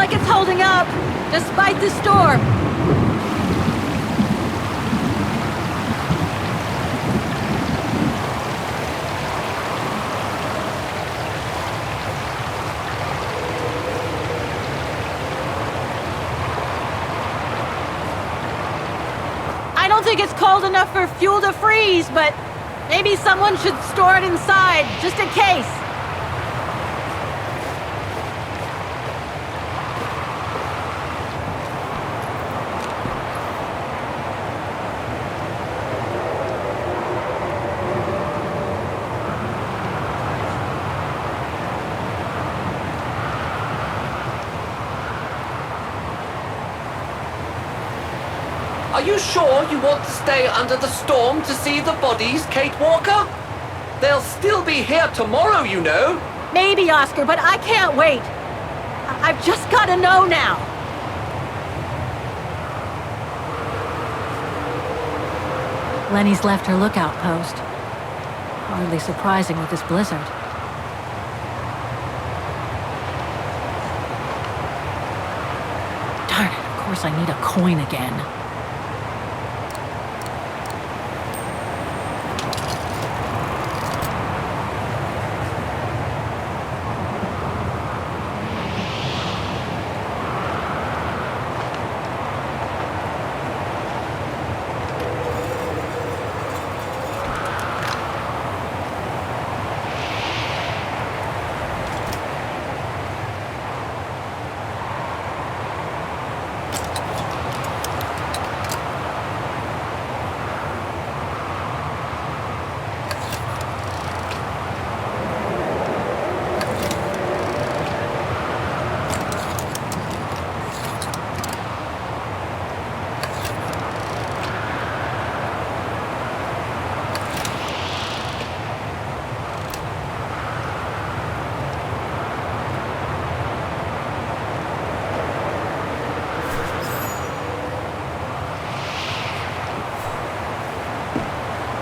like it's holding up, despite the storm. I don't think it's cold enough for fuel to freeze, but maybe someone should store it inside, just in case. Are you sure you want to stay under the storm to see the bodies, Kate Walker? They'll still be here tomorrow, you know. Maybe, Oscar, but I can't wait. I've just got to know now. Lenny's left her lookout post. Hardly surprising with this blizzard. Darn it, of course I need a coin again.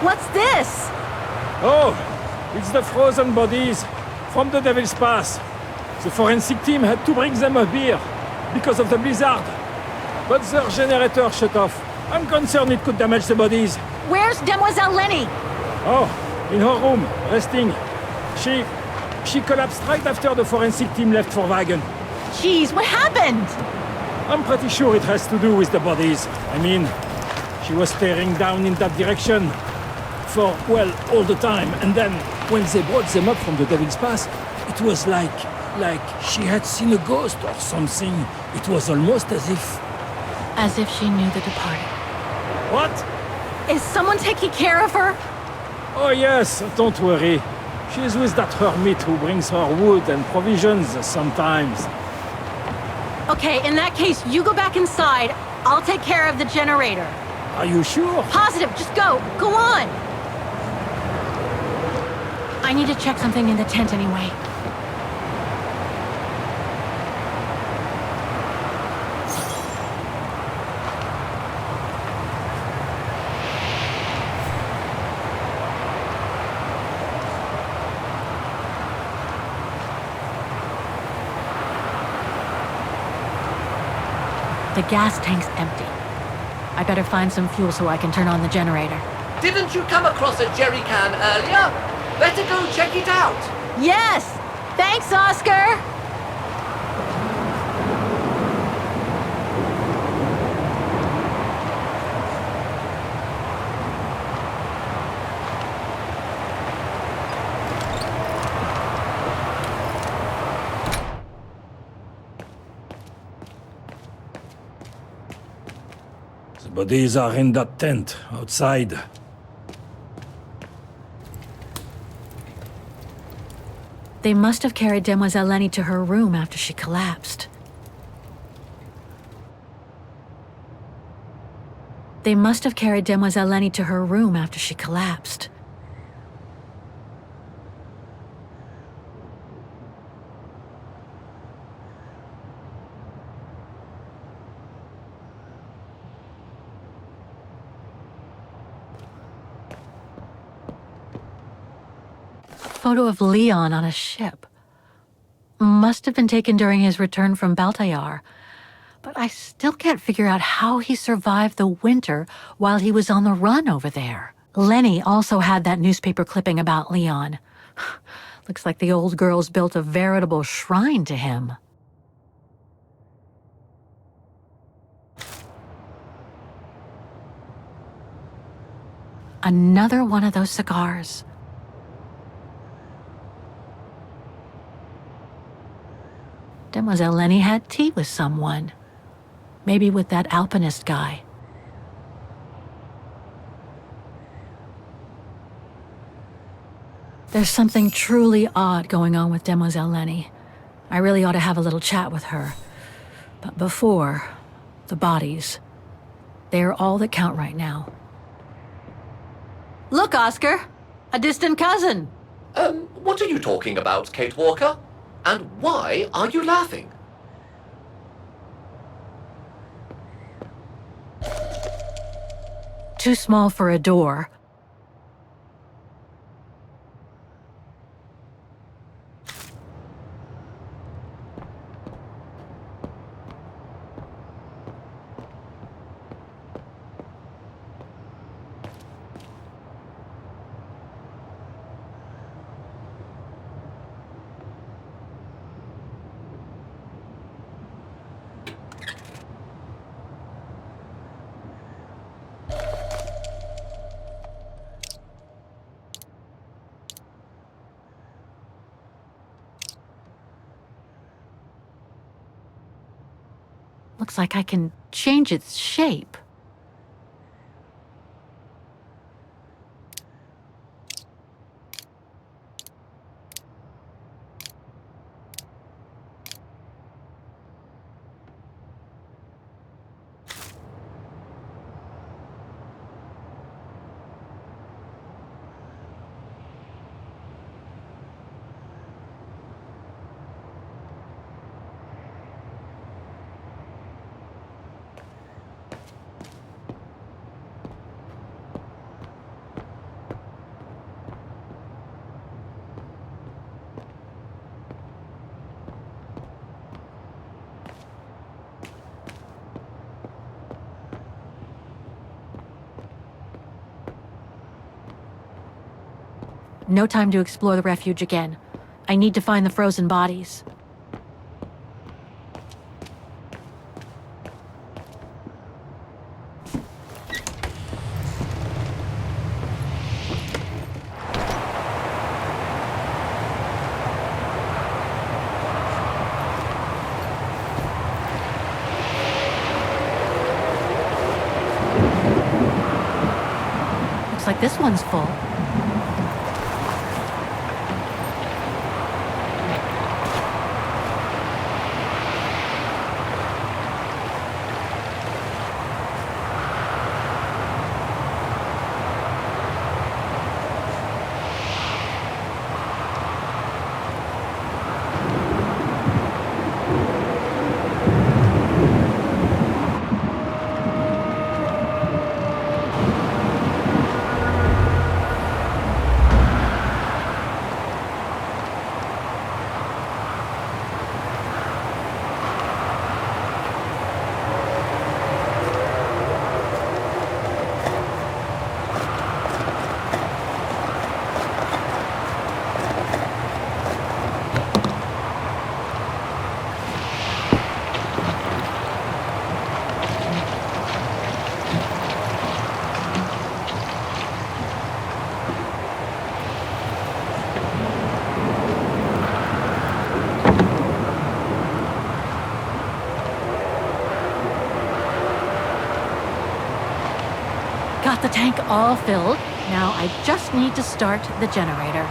What's this? Oh, it's the frozen bodies from the Devil's Pass. The forensic team had to bring them up here because of the blizzard. But their generator shut off. I'm concerned it could damage the bodies. Where's Demoiselle Lenny? Oh, in her room, resting. She collapsed right after the forensic team left for Wagen. Jeez, what happened? I'm pretty sure it has to do with the bodies. I mean, she was staring down in that direction for, well, all the time. And then, when they brought them up from the Devil's Pass, it was like she had seen a ghost or something. It was almost as if... As if she knew the departed. What? Is someone taking care of her? Oh yes, don't worry. She's with that hermit who brings her wood and provisions sometimes. Okay, in that case, you go back inside. I'll take care of the generator. Are you sure? Positive, just go. Go on. I need to check something in the tent anyway. The gas tank's empty. I better find some fuel so I can turn on the generator. Didn't you come across a jerry can earlier? Better go check it out. Yes! Thanks, Oscar! The bodies are in that tent, outside. They must have carried Demoiselle Lenny to her room after she collapsed. They must have carried Demoiselle Lenny to her room after she collapsed. Photo of Leon on a ship. must have been taken during his return from Baltayar. But I still can't figure out how he survived the winter while he was on the run over there. Lenny also had that newspaper clipping about Leon. Looks like the old girls built a veritable shrine to him. Another one of those cigars. Demoiselle Lenny had tea with someone. Maybe with that alpinist guy. There's something truly odd going on with Demoiselle Lenny. I really ought to have a little chat with her. But before, the bodies. They're all that count right now. Look, Oscar! A distant cousin! What are you talking about, Kate Walker? And why are you laughing? Too small for a door. Looks like I can change its shape. No time to explore the refuge again. I need to find the frozen bodies. Looks like this one's full. Got the tank all filled. Now I just need to start the generator.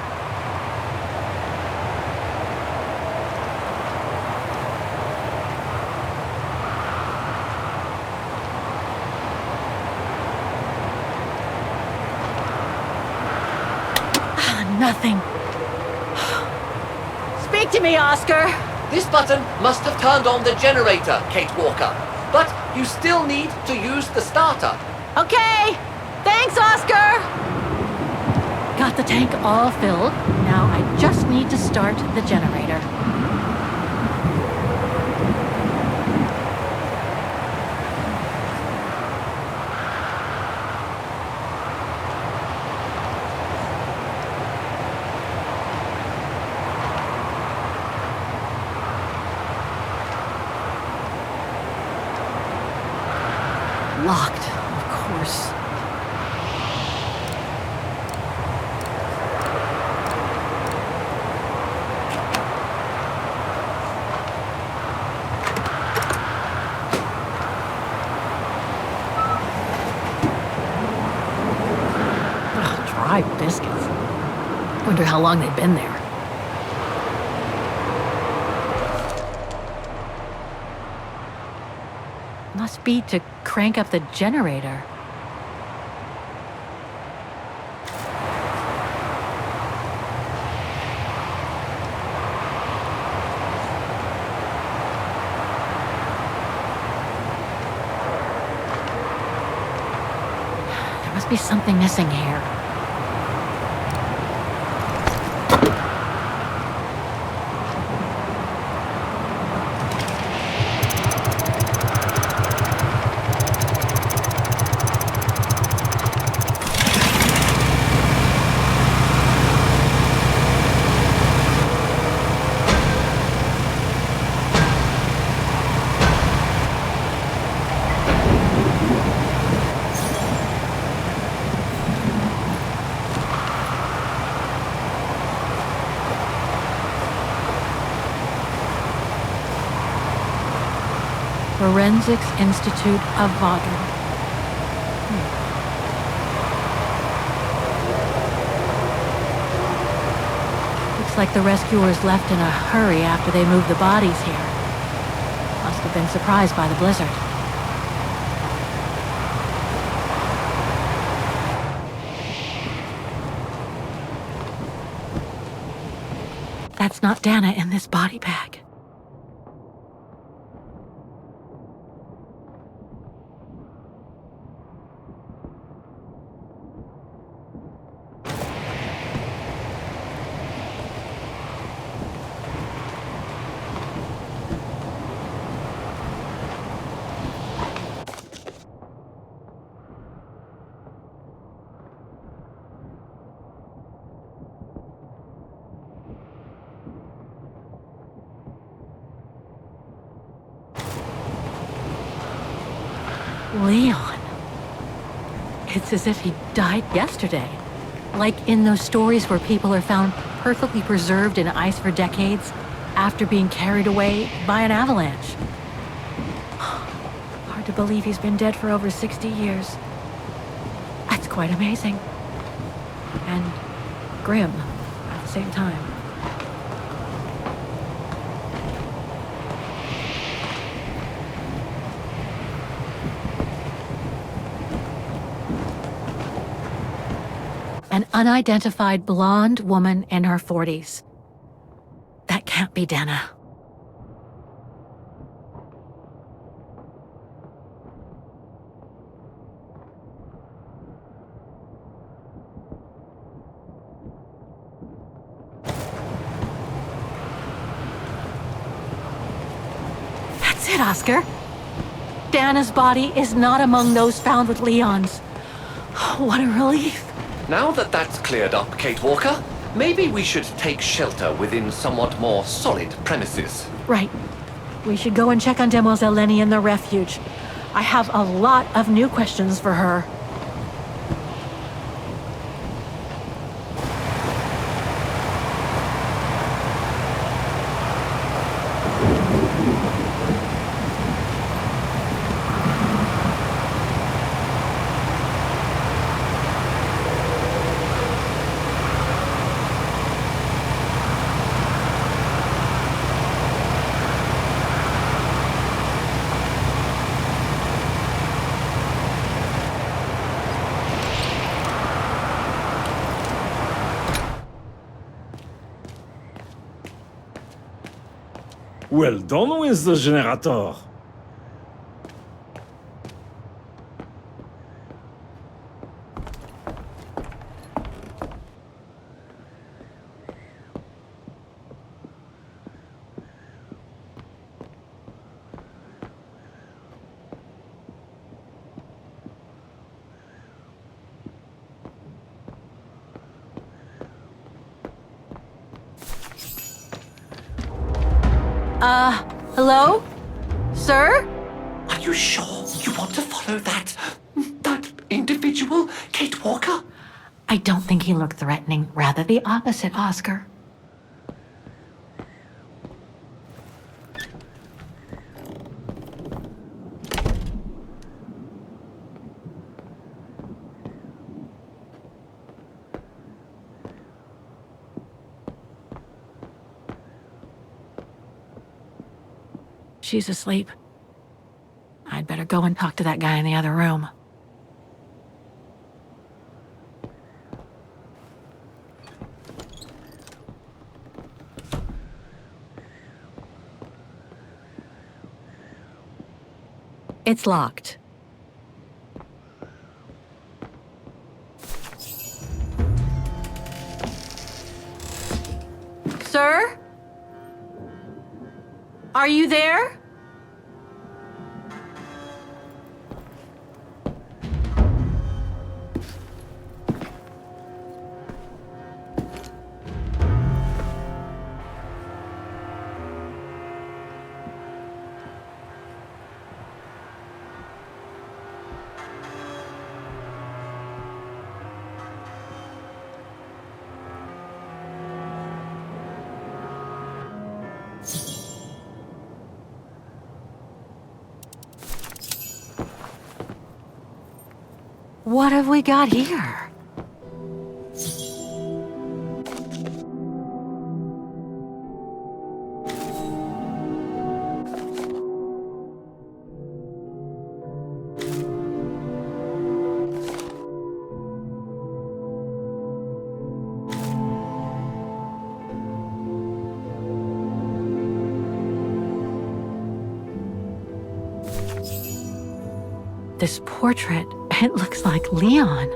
Nothing. Speak to me, Oscar. This button must have turned on the generator, Kate Walker. But you still need to use the starter. Okay. Thanks, Oscar. Got the tank all filled. Now I just need to start the generator. locked, of course. Ugh, dry biscuits. Wonder how long they've been there. Must be to crank up the generator. There must be something missing here. Forensics Institute of Vaudreuil. Looks like the rescuers left in a hurry after they moved the bodies here. Must have been surprised by the blizzard. That's not Dana in this body bag. Leon. It's as if he died yesterday. Like in those stories where people are found perfectly preserved in ice for decades after being carried away by an avalanche. Hard to believe he's been dead for over 60 years. That's quite amazing. And grim at the same time. An unidentified blonde woman in her 40s. That can't be Dana. That's it, Oscar. Dana's body is not among those found with Leon's. What a relief. Now that that's cleared up, Kate Walker, maybe we should take shelter within somewhat more solid premises. Right. We should go and check on Demoiselle Lenny in the refuge. I have a lot of new questions for her. Well done with the generator. Hello? Sir? Are you sure you want to follow that individual, Kate Walker? I don't think he looked threatening. Rather the opposite, Oscar. She's asleep. I'd better go and talk to that guy in the other room. It's locked. Sir? Are you there? What have we got here? This portrait, it looks like Leon.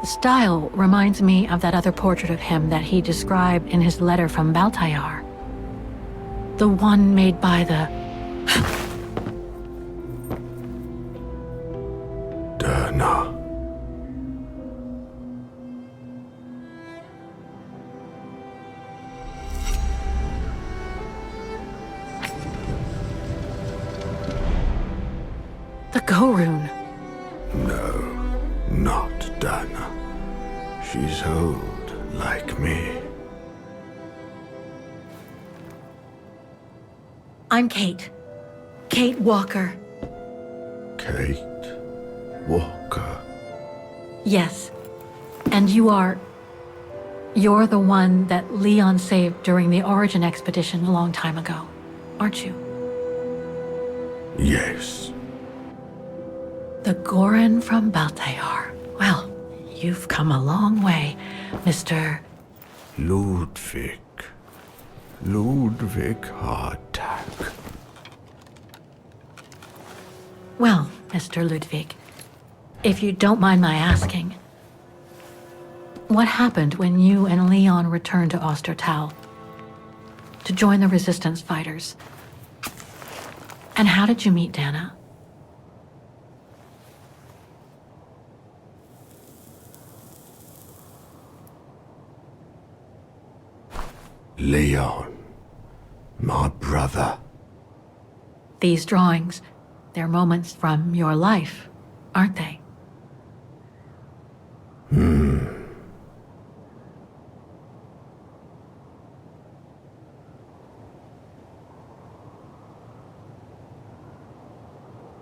The style reminds me of that other portrait of him that he described in his letter from Baltayar. The one made by the... Derna. the Go-Rune. No, not Derna. She's old, like me. I'm Kate. Kate Walker. Kate Walker. Yes. And you're the one that Leon saved during the Origin expedition a long time ago, aren't you? Yes. The Goran from Baltayar. Well, you've come a long way, Mr. Ludwig. Ludwig Hardtack. Well, Mr. Ludwig, if you don't mind my asking, what happened when you and Leon returned to Ostertal to join the resistance fighters? And how did you meet Dana? Leon. My brother. These drawings, they're moments from your life, aren't they?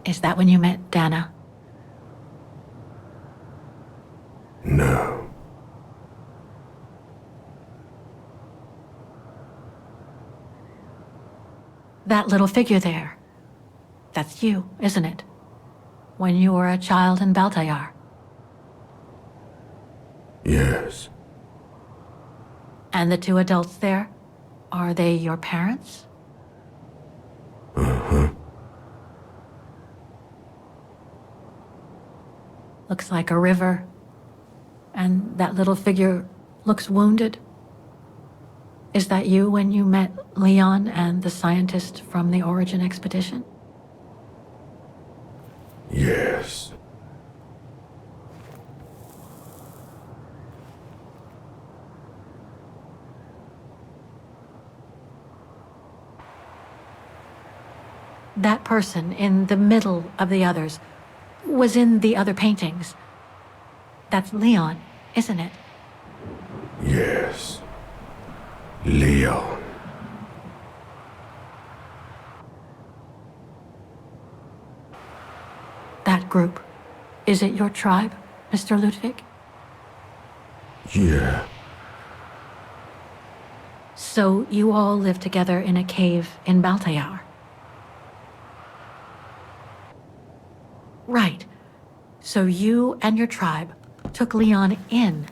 Is that when you met Dana? No. That little figure there. That's you, isn't it? When you were a child in Baltayar. Yes. And the two adults there, are they your parents? Uh-huh. Looks like a river. And that little figure looks wounded. Is that you when you met Leon and the scientist from the Origin expedition? Yes. That person in the middle of the others was in the other paintings. That's Leon, isn't it? Yes. Leon. That group. Is it your tribe, Mr. Ludwig? Yeah. So you all live together in a cave in Baltayar? Right. So you and your tribe took Leon in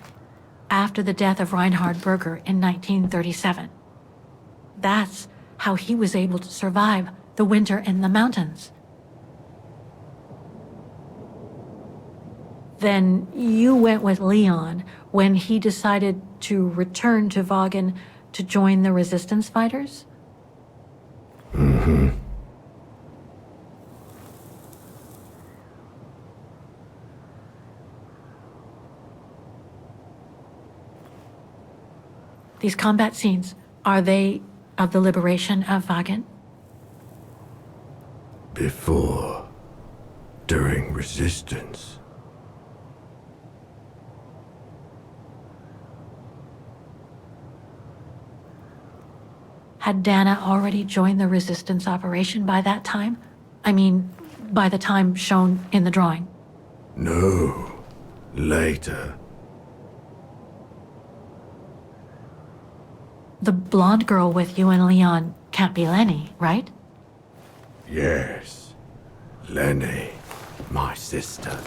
after the death of Reinhard Berger in 1937. That's how he was able to survive the winter in the mountains. Then you went with Leon when he decided to return to Vagen to join the resistance fighters? Mm-hmm. These combat scenes, are they of the liberation of Vagen? Before. During resistance. Had Dana already joined the resistance operation by that time? I mean, by the time shown in the drawing. No. Later. The blonde girl with you and Leon can't be Lenny, right? Yes. Lenny. My sister.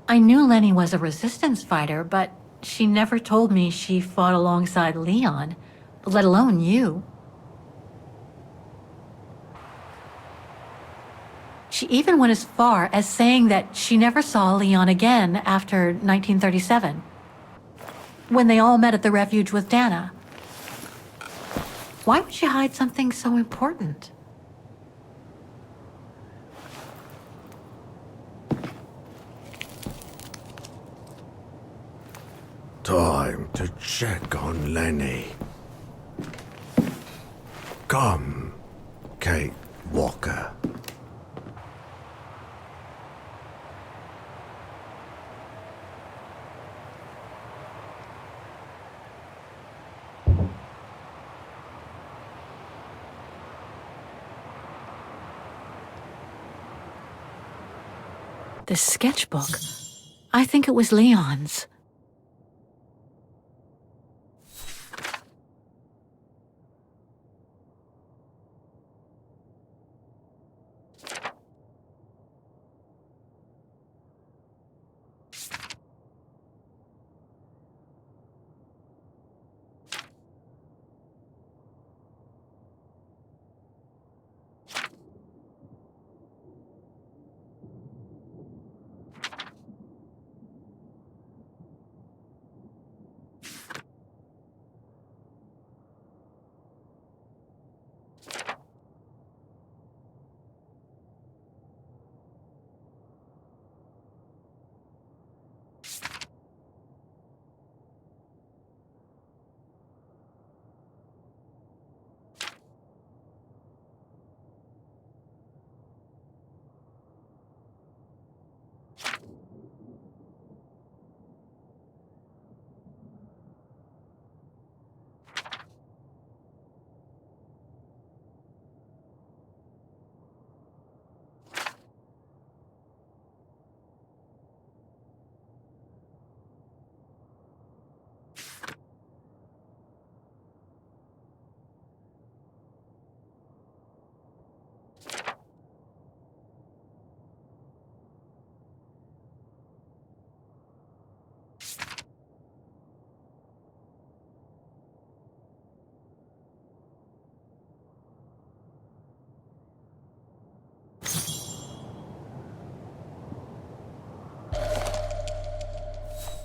I knew Lenny was a resistance fighter, but she never told me she fought alongside Leon, let alone you. She even went as far as saying that she never saw Leon again after 1937, when they all met at the refuge with Dana. Why would she hide something so important? Time to check on Lenny. Come, Kate Walker. The sketchbook. I think it was Leon's.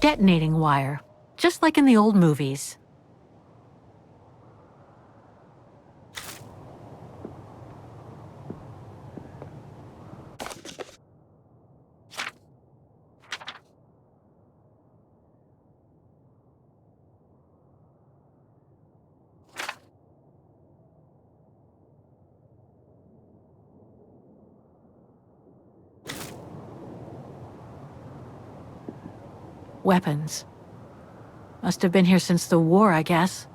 Detonating wire, just like in the old movies. weapons. Must have been here since the war, I guess.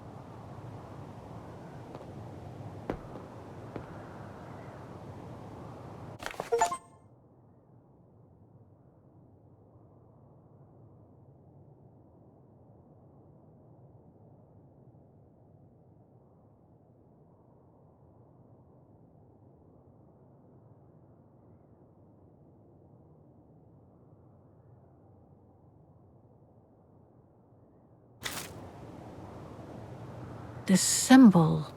This symbol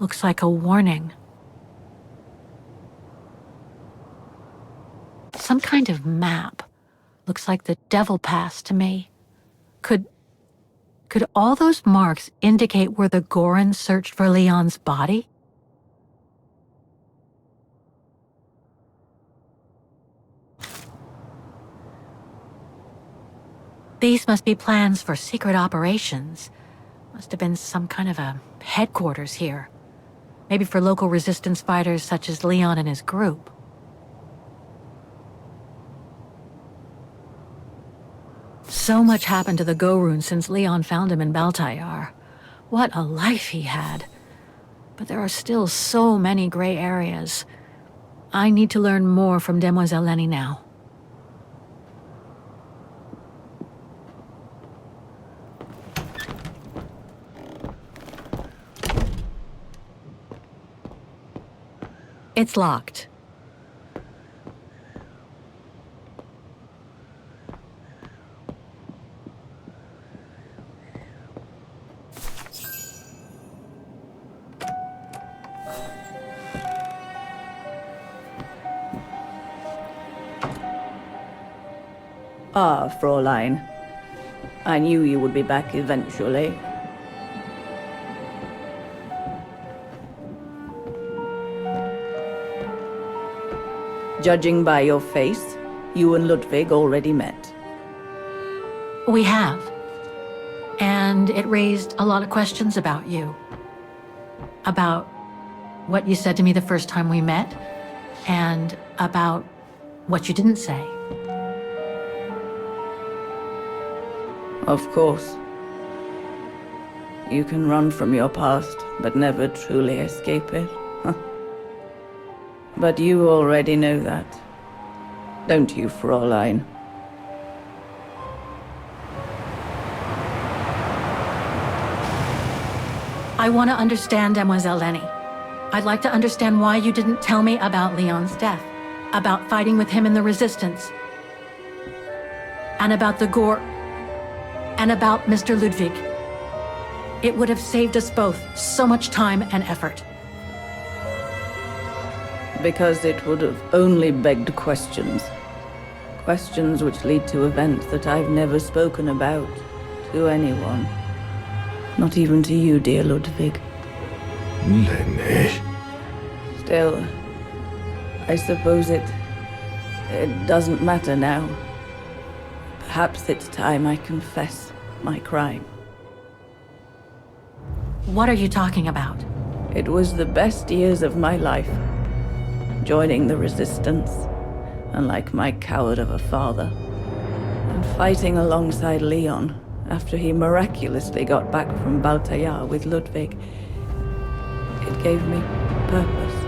looks like a warning. Some kind of map. Looks like the Devil Pass to me. Could all those marks indicate where the Gorons searched for Leon's body? These must be plans for secret operations. Must have been some kind of a headquarters here. Maybe for local resistance fighters such as Leon and his group. So much happened to the Gorun since Leon found him in Baltayar. What a life he had. But there are still so many gray areas. I need to learn more from Demoiselle Lenny now. It's locked. Ah, Fräulein. I knew you would be back eventually. Judging by your face, you and Ludwig already met. We have. And it raised a lot of questions about you. About what you said to me the first time we met, and about what you didn't say. Of course. You can run from your past, but never truly escape it. But you already know that. Don't you, Fräulein? I want to understand Demoiselle Lenny. I'd like to understand why you didn't tell me about Leon's death, about fighting with him in the Resistance, and about the Gore, and about Mr. Ludwig. It would have saved us both so much time and effort. Because it would have only begged questions. Questions which lead to events that I've never spoken about to anyone. Not even to you, dear Ludwig. Lenny. Still, I suppose it doesn't matter now. Perhaps it's time I confess my crime. What are you talking about? It was the best years of my life. Joining the Resistance, unlike my coward of a father, and fighting alongside Leon after he miraculously got back from Baltayar with Ludwig. It gave me purpose.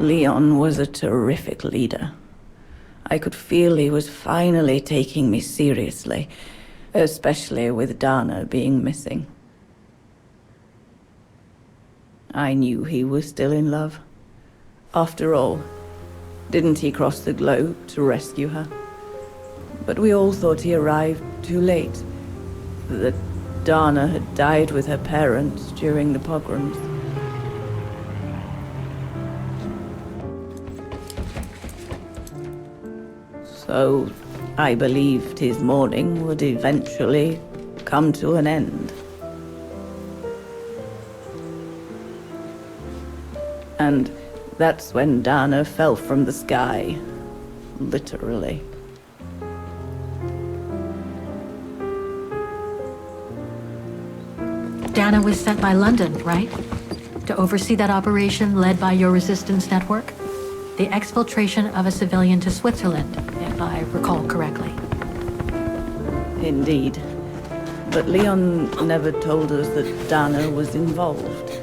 Leon was a terrific leader. I could feel he was finally taking me seriously, especially with Dana being missing. I knew he was still in love. After all, didn't he cross the globe to rescue her? But we all thought he arrived too late, that Dana had died with her parents during the pogroms. So I believed his mourning would eventually come to an end. And that's when Dana fell from the sky, literally. Dana was sent by London, right? To oversee that operation led by your resistance network? The exfiltration of a civilian to Switzerland, if I recall correctly. Indeed. But Leon never told us that Dana was involved.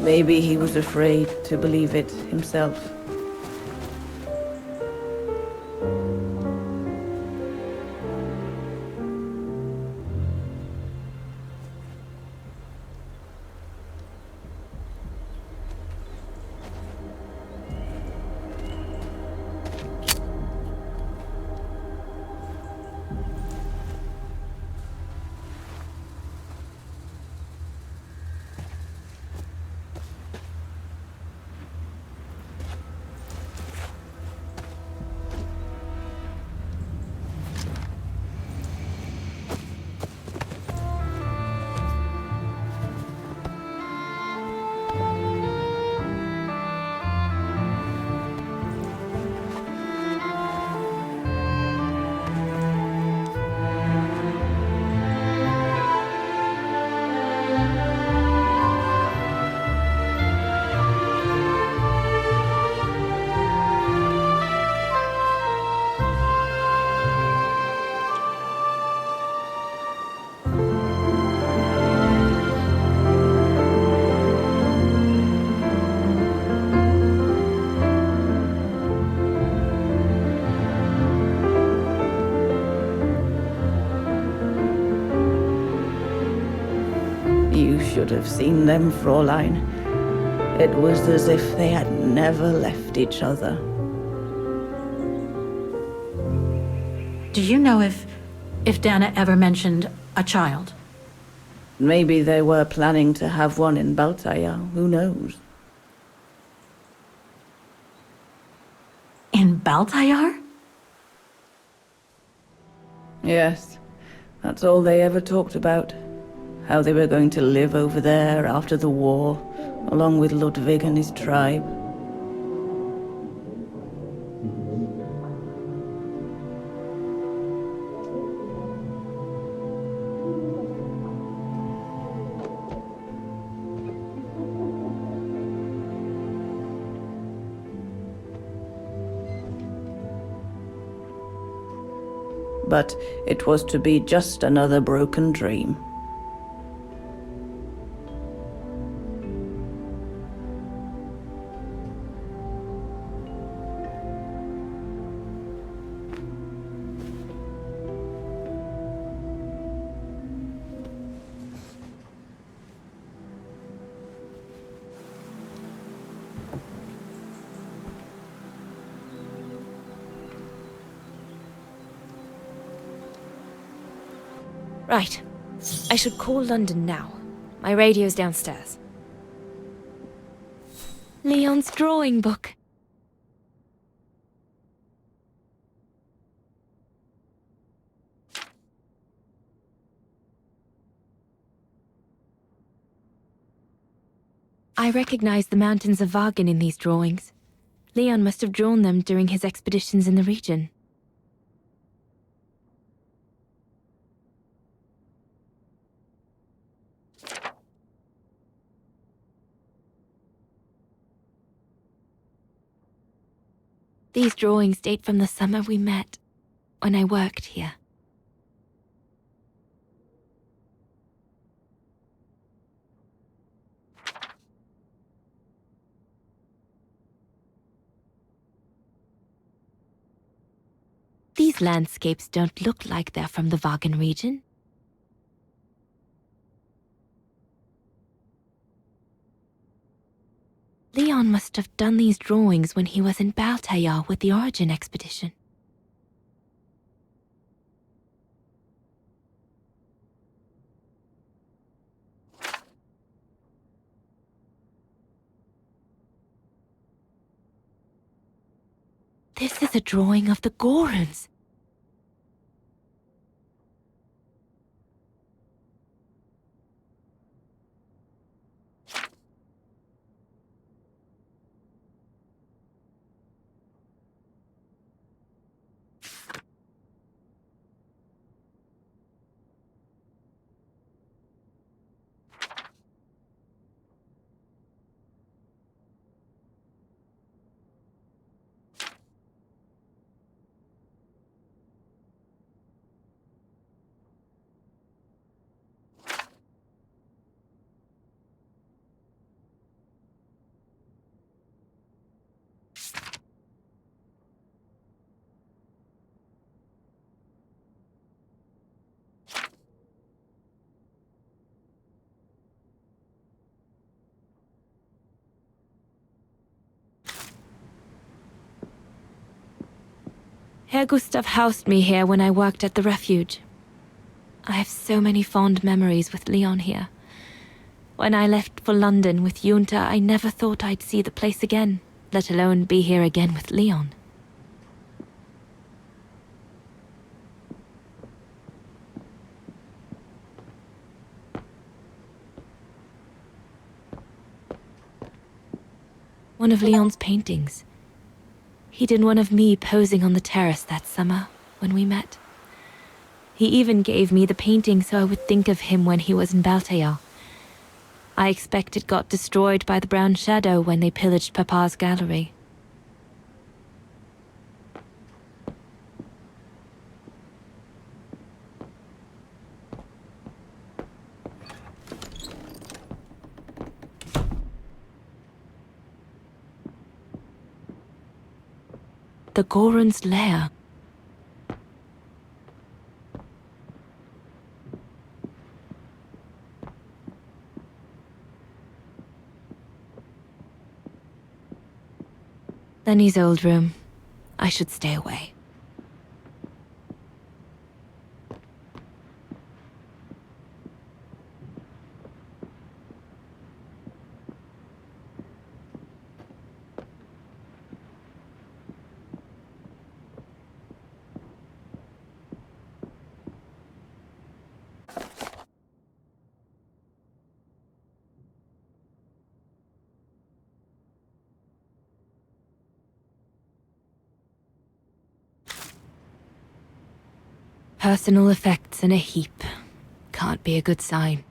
Maybe he was afraid to believe it himself. You should have seen them, Fräulein. It was as if they had never left each other. Do you know if Dana ever mentioned a child? Maybe they were planning to have one in Baltaya, who knows? In Baltayar? Yes, that's all they ever talked about. How they were going to live over there after the war, along with Ludwig and his tribe. But it was to be just another broken dream. Right. I should call London now. My radio's downstairs. Leon's drawing book. I recognize the mountains of Wagen in these drawings. Leon must have drawn them during his expeditions in the region. These drawings date from the summer we met, when I worked here. These landscapes don't look like they're from the Wagen region. Leon must have done these drawings when he was in Baltayar with the Origin expedition. This is a drawing of the Gorons. Herr Gustav housed me here when I worked at the refuge. I have so many fond memories with Leon here. When I left for London with Junta, I never thought I'd see the place again, let alone be here again with Leon. One of Leon's paintings. He did one of me posing on the terrace that summer when we met. He even gave me the painting so I would think of him when he was in Baltayar. I expect it got destroyed by the Brown Shadow when they pillaged Papa's gallery. The Goron's lair. Lenny's old room. I should stay away. Personal effects in a heap. Can't be a good sign.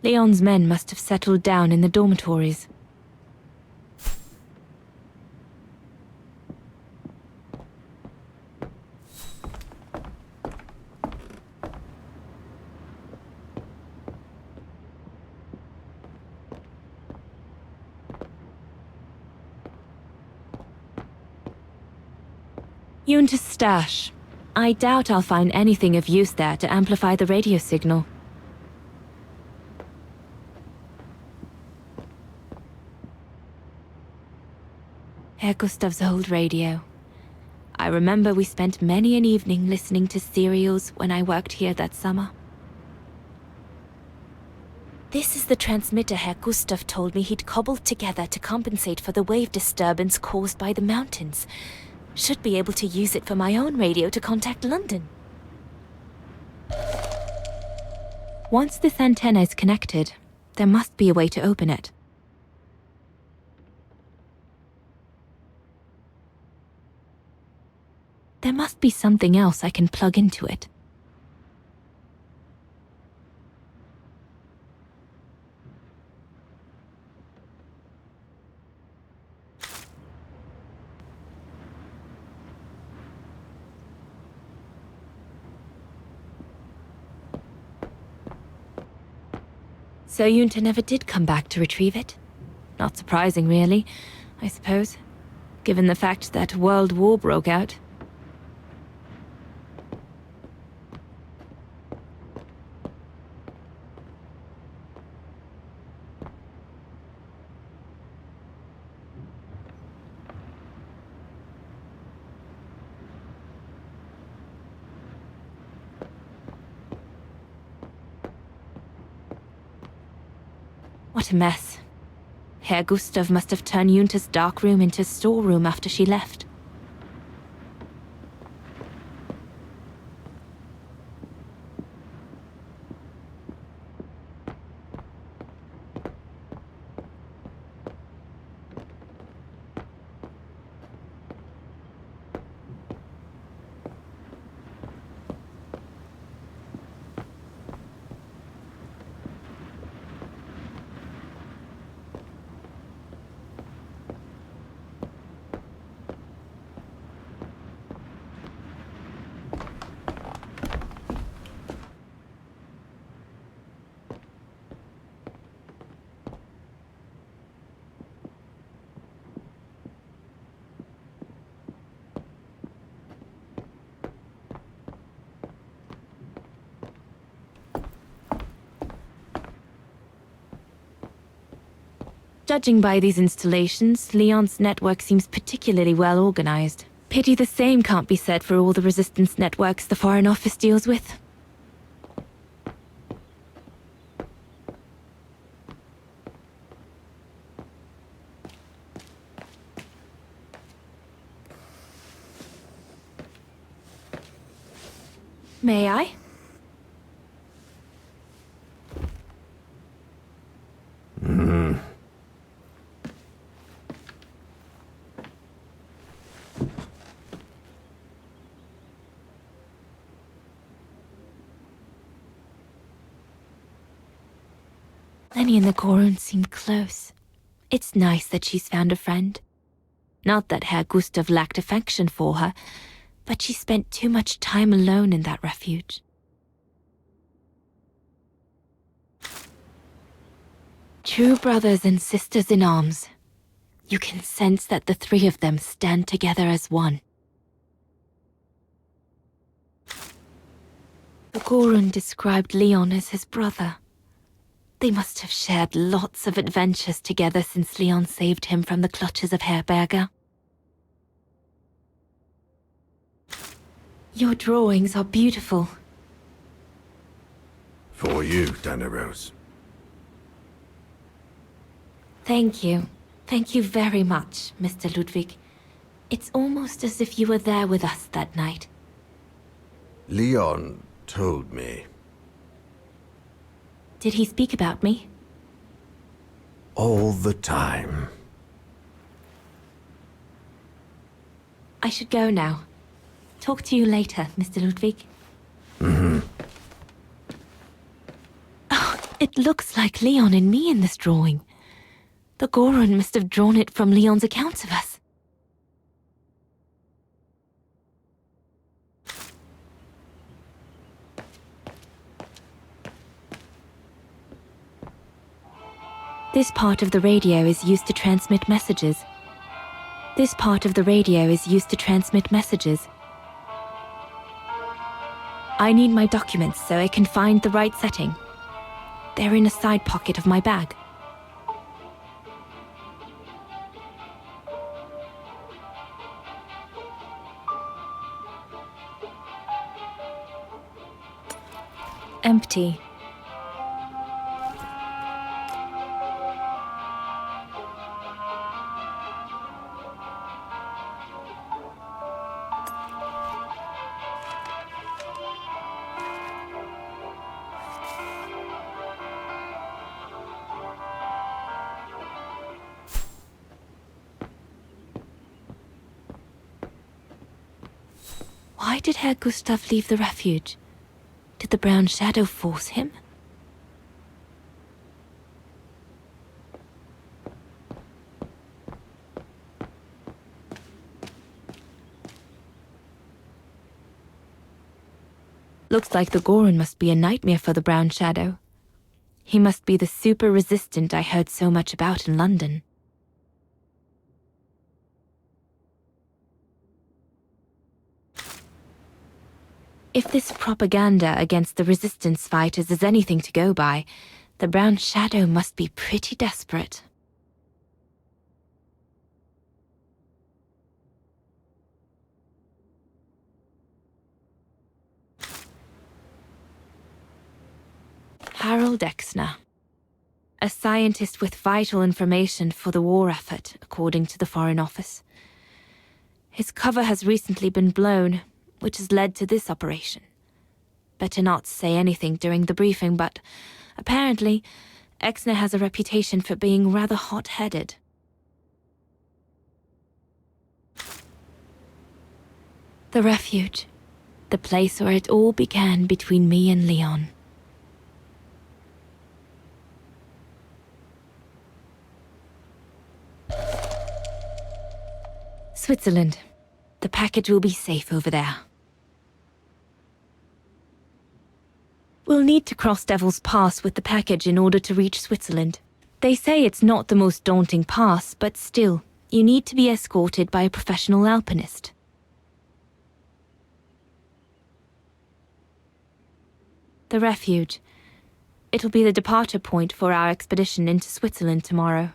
Leon's men must have settled down in the dormitories. Junta's stash. I doubt I'll find anything of use there to amplify the radio signal. Herr Gustav's old radio. I remember we spent many an evening listening to serials when I worked here that summer. This is the transmitter Herr Gustav told me he'd cobbled together to compensate for the wave disturbance caused by the mountains. Should be able to use it for my own radio to contact London. Once this antenna is connected, there must be a way to open it. There must be something else I can plug into it. So Junta never did come back to retrieve it? Not surprising, really, I suppose, given the fact that World War broke out. What a mess. Herr Gustav must have turned Junta's dark room into a storeroom after she left. Judging by these installations, Leon's network seems particularly well organized. Pity the same can't be said for all the resistance networks the Foreign Office deals with. May I? Lenny and the Gorun seemed close. It's nice that she's found a friend. Not that Herr Gustav lacked affection for her, but she spent too much time alone in that refuge. True brothers and sisters in arms. You can sense that the three of them stand together as one. The Gorun described Leon as his brother. They must have shared lots of adventures together since Leon saved him from the clutches of Herberger. Your drawings are beautiful. For you, Dannerose. Thank you. Thank you very much, Mr. Ludwig. It's almost as if you were there with us that night. Leon told me. Did he speak about me? All the time. I should go now. Talk to you later, Mr. Ludwig. Oh, it looks like Leon and me in this drawing. The Gorun must have drawn it from Leon's accounts of us. This part of the radio is used to transmit messages. This part of the radio is used to transmit messages. I need my documents so I can find the right setting. They're in a side pocket of my bag. Empty. Why did Herr Gustav leave the refuge? Did the brown shadow force him? Looks like the Gorun must be a nightmare for the brown shadow. He must be the super resistant I heard so much about in London. If this propaganda against the resistance fighters is anything to go by, the brown shadow must be pretty desperate. Harold Exner. A scientist with vital information for the war effort, according to the Foreign Office. His cover has recently been blown, which has led to this operation. Better not say anything during the briefing, but apparently, Exner has a reputation for being rather hot-headed. The refuge. The place where it all began between me and Leon. Switzerland. The package will be safe over there. We'll need to cross Devil's Pass with the package in order to reach Switzerland. They say it's not the most daunting pass, but still, you need to be escorted by a professional alpinist. The refuge. It'll be the departure point for our expedition into Switzerland tomorrow.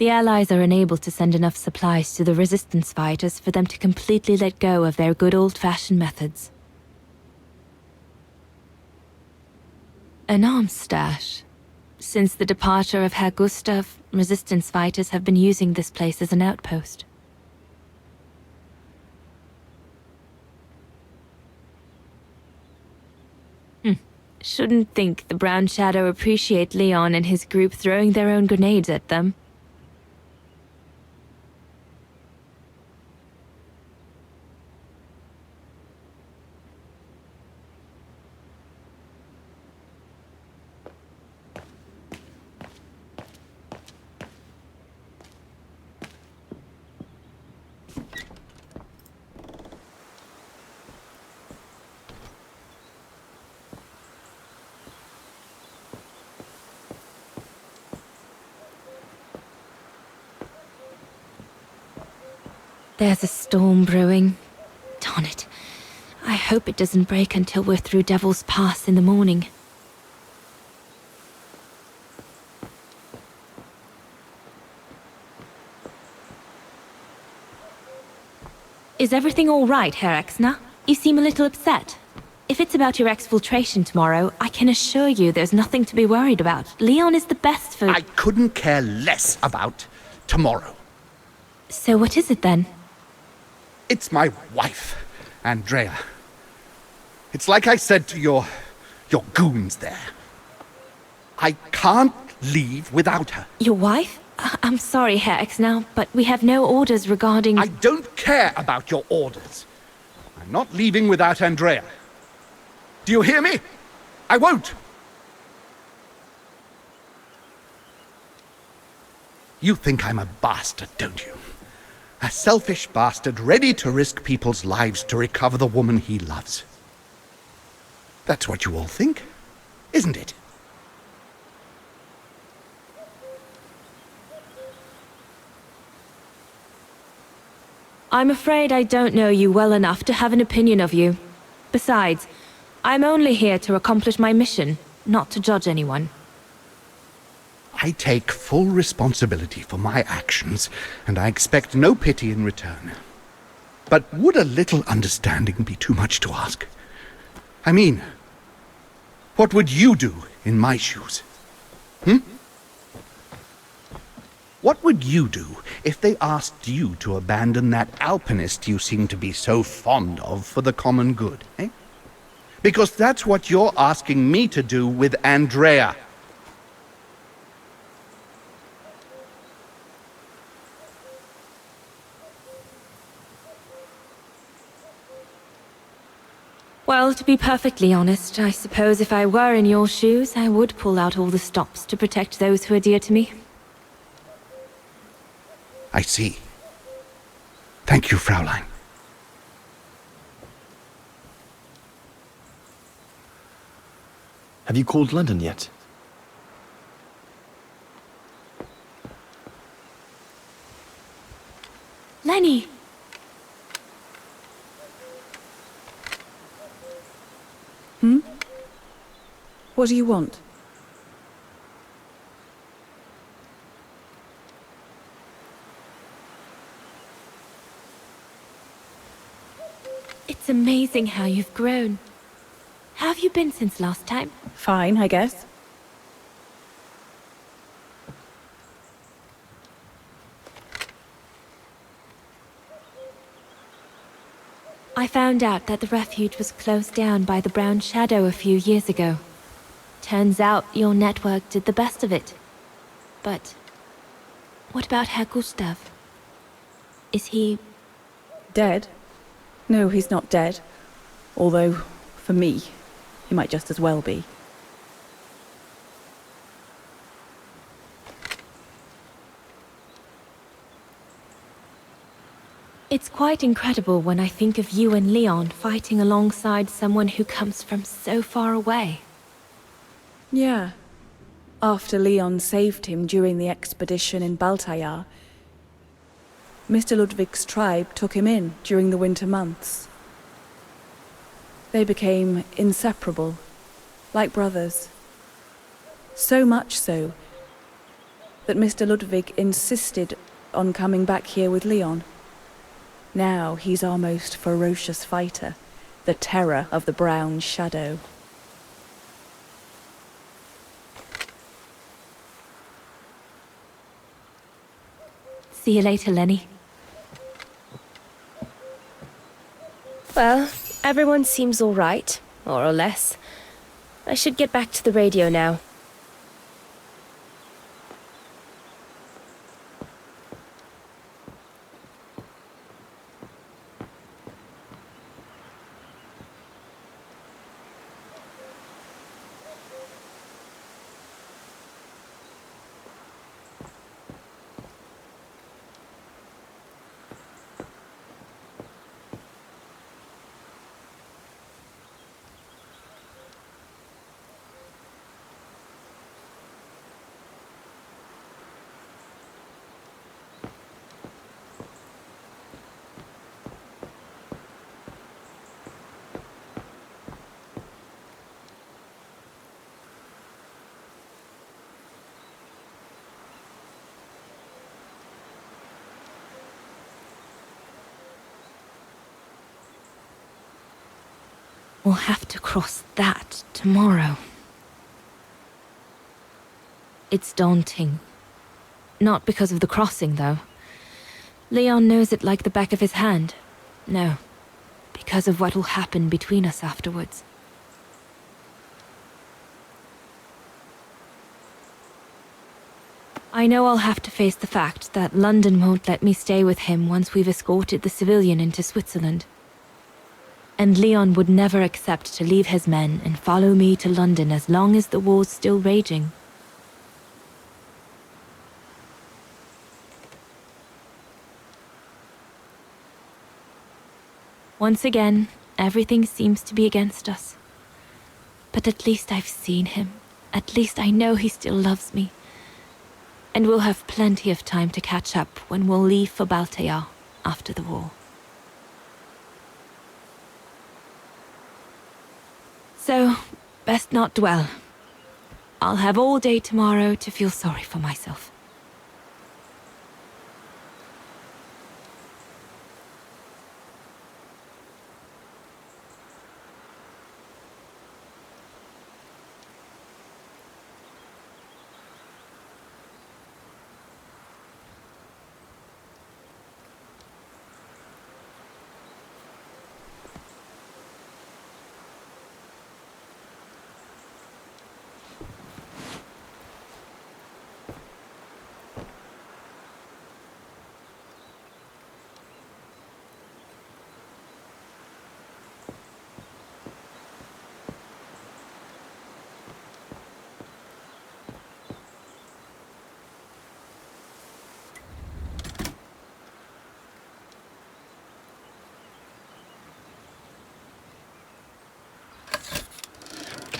The Allies are unable to send enough supplies to the resistance fighters for them to completely let go of their good old-fashioned methods. An arms stash. Since the departure of Herr Gustav, resistance fighters have been using this place as an outpost. Shouldn't think the Brown Shadow appreciate Leon and his group throwing their own grenades at them. There's a storm brewing. Darn it. I hope it doesn't break until we're through Devil's Pass in the morning. Is everything all right, Herr Exner? You seem a little upset. If it's about your exfiltration tomorrow, I can assure you there's nothing to be worried about. Leon is the best for... I couldn't care less about tomorrow. So what is it then? It's my wife, Andrea. It's like I said to your goons there. I can't leave without her. Your wife? I'm sorry, Herr Exner, but we have no orders regarding... I don't care about your orders. I'm not leaving without Andrea. Do you hear me? I won't. You think I'm a bastard, don't you? A selfish bastard ready to risk people's lives to recover the woman he loves. That's what you all think, isn't it? I'm afraid I don't know you well enough to have an opinion of you. Besides, I'm only here to accomplish my mission, not to judge anyone. I take full responsibility for my actions, and I expect no pity in return. But would a little understanding be too much to ask? I mean, what would you do in my shoes? What would you do if they asked you to abandon that alpinist you seem to be so fond of for the common good, eh? Because that's what you're asking me to do with Andrea. Well, to be perfectly honest, I suppose if I were in your shoes, I would pull out all the stops to protect those who are dear to me. I see. Thank you, Fraulein. Have you called London yet? Lenny! What do you want? It's amazing how you've grown. How have you been since last time? Fine, I guess. I found out that the refuge was closed down by the Brown Shadow a few years ago. Turns out your network did the best of it. But what about Herr Gustav? Is he... Dead? No, he's not dead. Although, for me, he might just as well be. It's quite incredible when I think of you and Leon fighting alongside someone who comes from so far away. Yeah. After Leon saved him during the expedition in Baltayar, Mr. Ludwig's tribe took him in during the winter months. They became inseparable, like brothers. So much so that Mr. Ludwig insisted on coming back here with Leon. Now he's our most ferocious fighter, the terror of the Brown Shadow. See you later, Lenny. Well, everyone seems all right, more or less. I should get back to the radio now. We'll have to cross that tomorrow. It's daunting. Not because of the crossing, though. Leon knows it like the back of his hand. No, because of what will happen between us afterwards. I know I'll have to face the fact that London won't let me stay with him once we've escorted the civilian into Switzerland. And Leon would never accept to leave his men and follow me to London as long as the war's still raging. Once again, everything seems to be against us. But at least I've seen him. At least I know he still loves me. And we'll have plenty of time to catch up when we'll leave for Baltayar after the war. So, best not dwell. I'll have all day tomorrow to feel sorry for myself.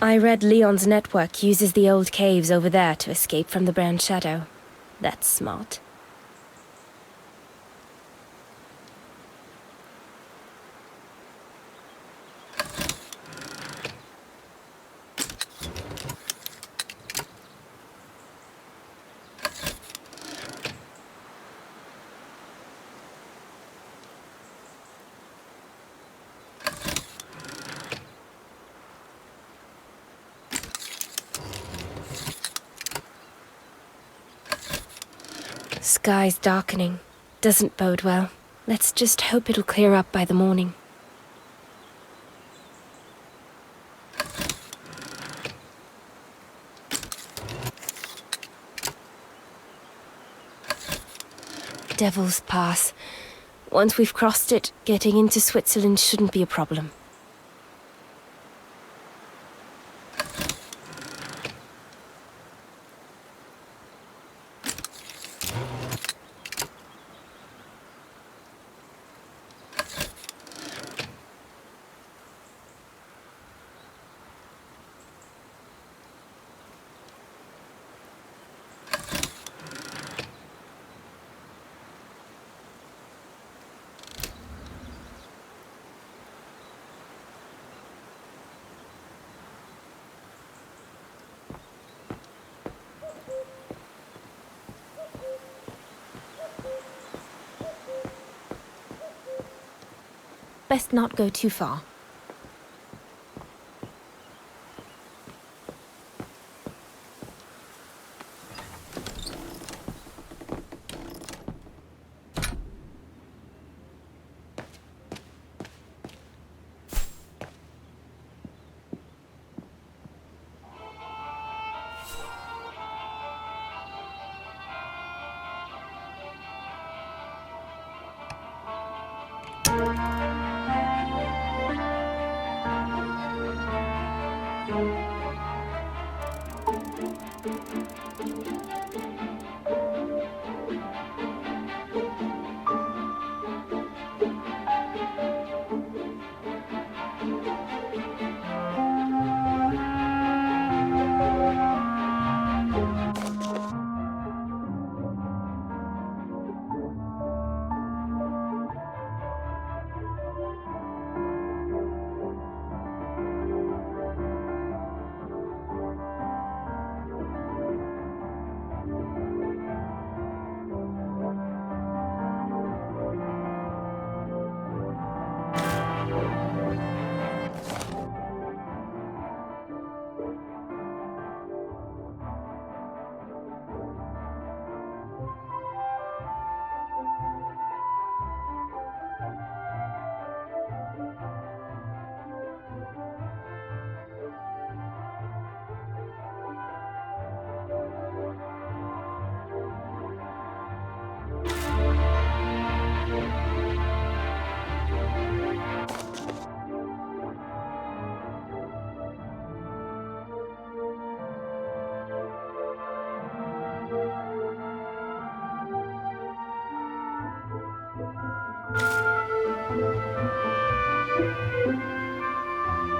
I read Leon's network uses the old caves over there to escape from the Brown Shadow. That's smart. Sky's darkening. Doesn't bode well. Let's just hope it'll clear up by the morning. Devil's Pass. Once we've crossed it, getting into Switzerland shouldn't be a problem. Best not go too far.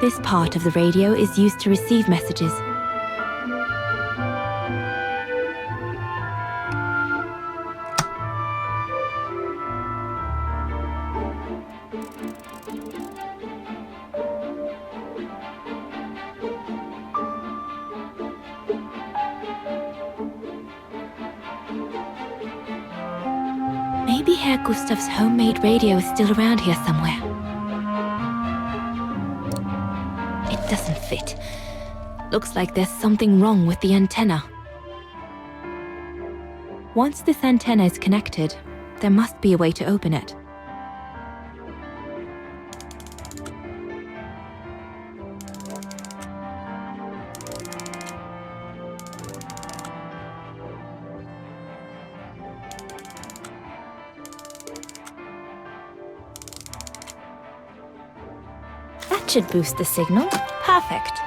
This part of the radio is used to receive messages. Maybe Herr Gustav's homemade radio is still around here somewhere. It doesn't fit. Looks like there's something wrong with the antenna. Once this antenna is connected, there must be a way to open it. That should boost the signal. Perfect.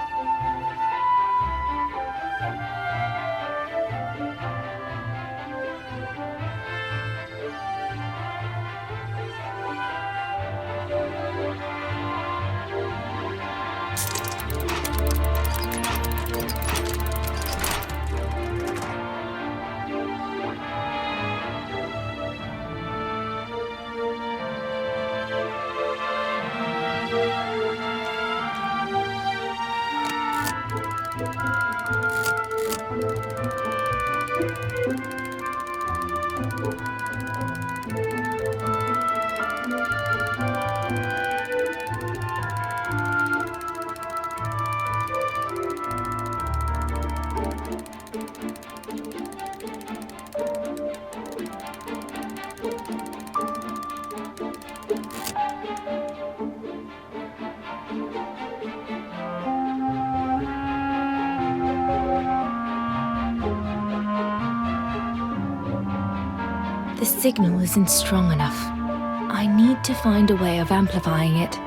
The signal isn't strong enough. I need to find a way of amplifying it.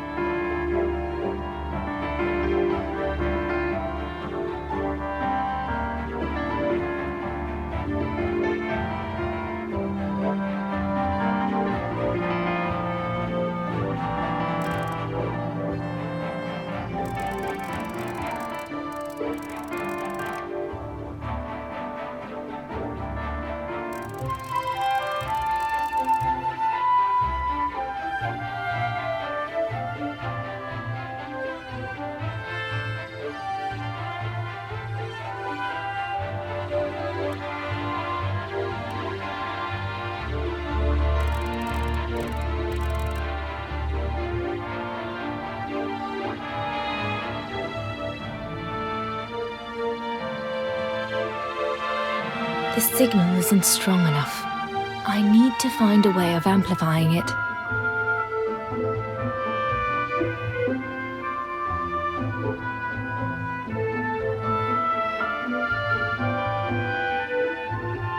The signal isn't strong enough. I need to find a way of amplifying it.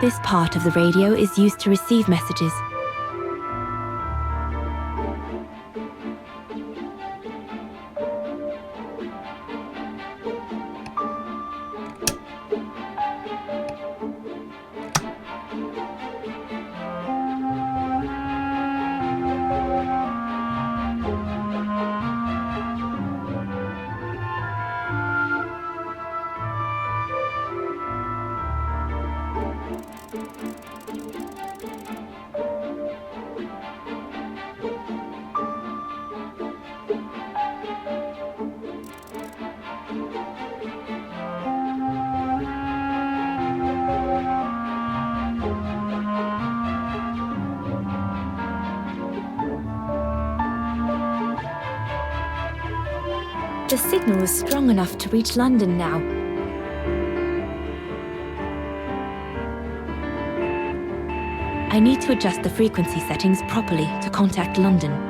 This part of the radio is used to receive messages. The signal is strong enough to reach London now. I need to adjust the frequency settings properly to contact London.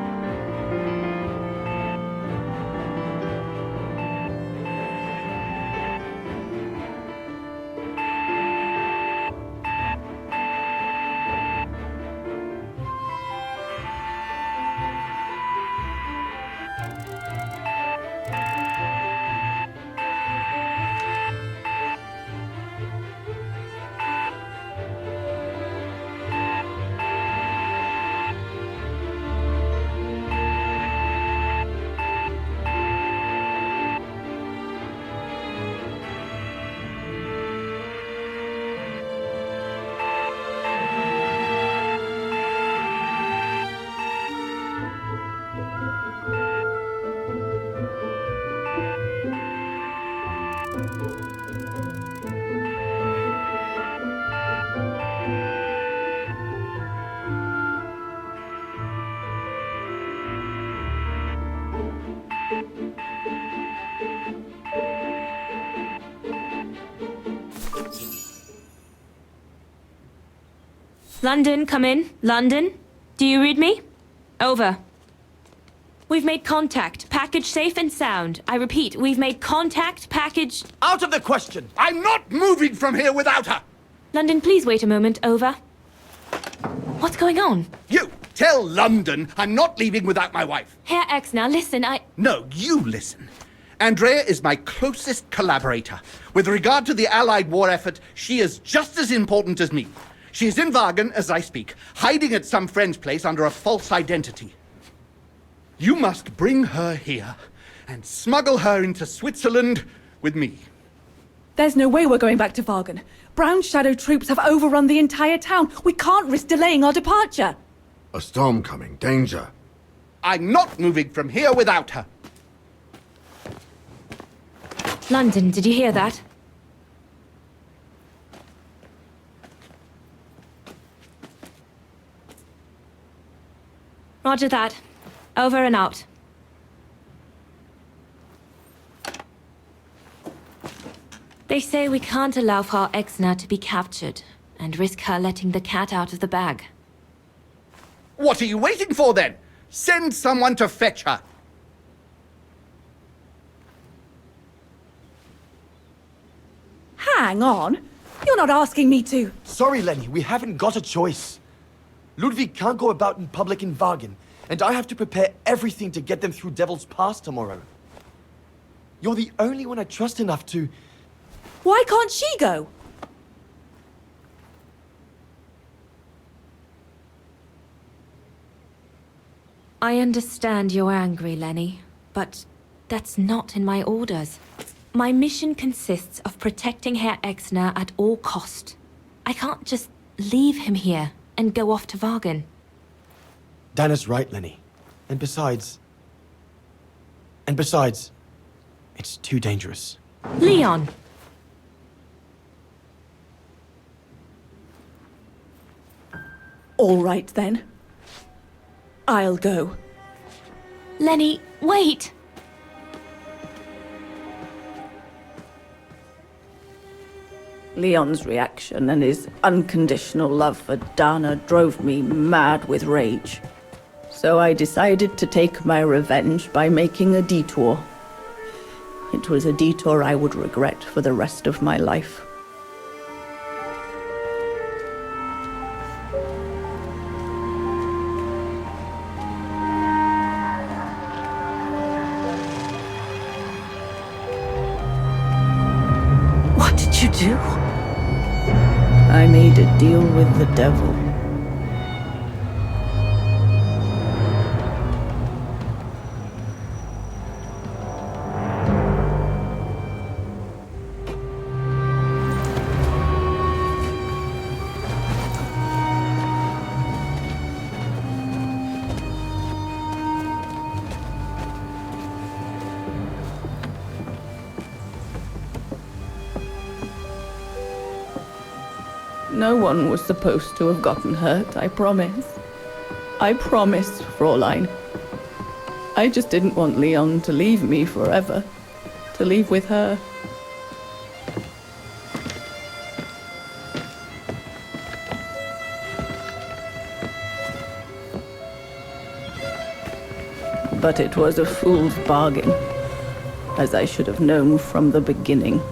London, come in. London? Do you read me? Over. We've made contact. Package safe and sound. I repeat, we've made contact. Package... Out of the question! I'm not moving from here without her! London, please wait a moment. Over. What's going on? You! Tell London I'm not leaving without my wife. Herr X, now listen, No, you listen. Andrea is my closest collaborator. With regard to the Allied war effort, she is just as important as me. She is in Wagen as I speak, hiding at some friend's place under a false identity. You must bring her here and smuggle her into Switzerland with me. There's no way we're going back to Wagen. Brown Shadow troops have overrun the entire town. We can't risk delaying our departure. A storm coming. Danger. I'm not moving from here without her. London, did you hear that? Roger that. Over and out. They say we can't allow Frau Exner to be captured and risk her letting the cat out of the bag. What are you waiting for then? Send someone to fetch her. Hang on. You're not asking me to... Sorry, Lenny, we haven't got a choice. Ludwig can't go about in public in Wagen, and I have to prepare everything to get them through Devil's Pass tomorrow. You're the only one I trust enough to... Why can't she go? I understand you're angry, Lenny, but that's not in my orders. My mission consists of protecting Herr Exner at all cost. I can't just leave him here and go off to Wagen. Dana's right, Lenny. And besides, it's too dangerous. Leon! All right, then. I'll go. Lenny, wait! Leon's reaction and his unconditional love for Dana drove me mad with rage. So I decided to take my revenge by making a detour. It was a detour I would regret for the rest of my life. What did you do? I made a deal with the devil. No one was supposed to have gotten hurt, I promise. I promise, Fräulein. I just didn't want Leon to leave me forever. To leave with her. But it was a fool's bargain, as I should have known from the beginning.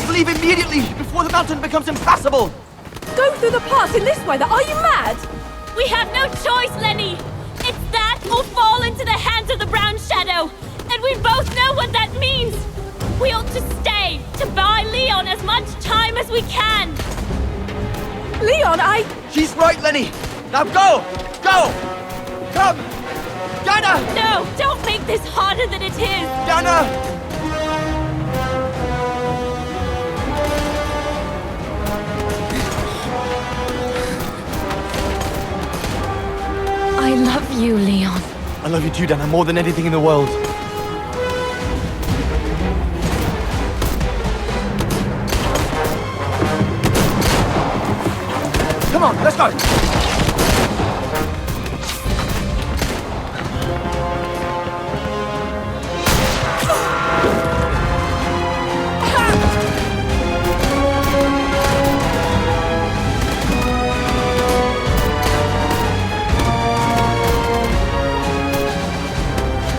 Leave immediately, before the mountain becomes impassable! Go through the pass in this weather, are you mad? We have no choice, Lenny! It's that or fall into the hands of the Brown Shadow! And we both know what that means! We ought to stay, to buy Leon as much time as we can! Leon, She's right, Lenny! Now go! Go! Come! Dana! No, don't make this harder than it is! Dana! I love you, Leon. I love you too, Dana, more than anything in the world. Come on, let's go!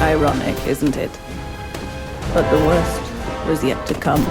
Ironic, isn't it? But the worst was yet to come.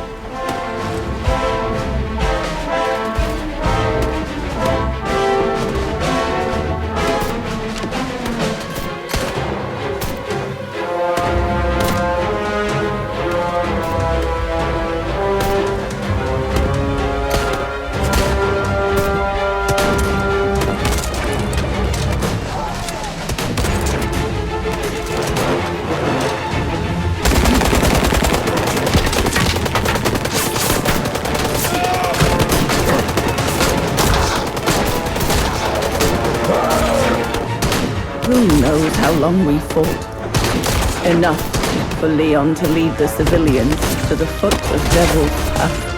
knows how long we fought. Enough for Leon to lead the civilians to the foot of Devil's Path.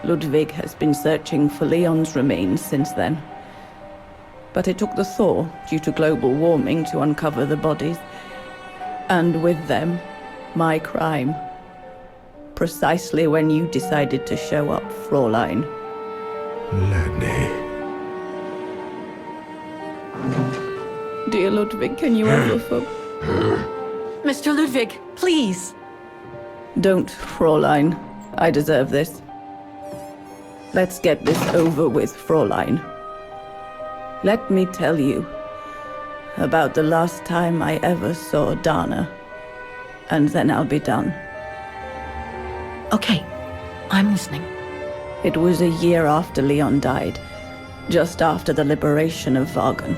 Ludwig has been searching for Leon's remains since then. But it took the thaw due to global warming to uncover the bodies. And with them, my crime. Precisely when you decided to show up, Fräulein. Lenny. Dear Ludwig, can you ever Mr. Ludwig, please. Don't, Fräulein. I deserve this. Let's get this over with, Fräulein. Let me tell you about the last time I ever saw Dana, and then I'll be done. Okay, I'm listening. It was a year after Leon died, just after the liberation of Vagen.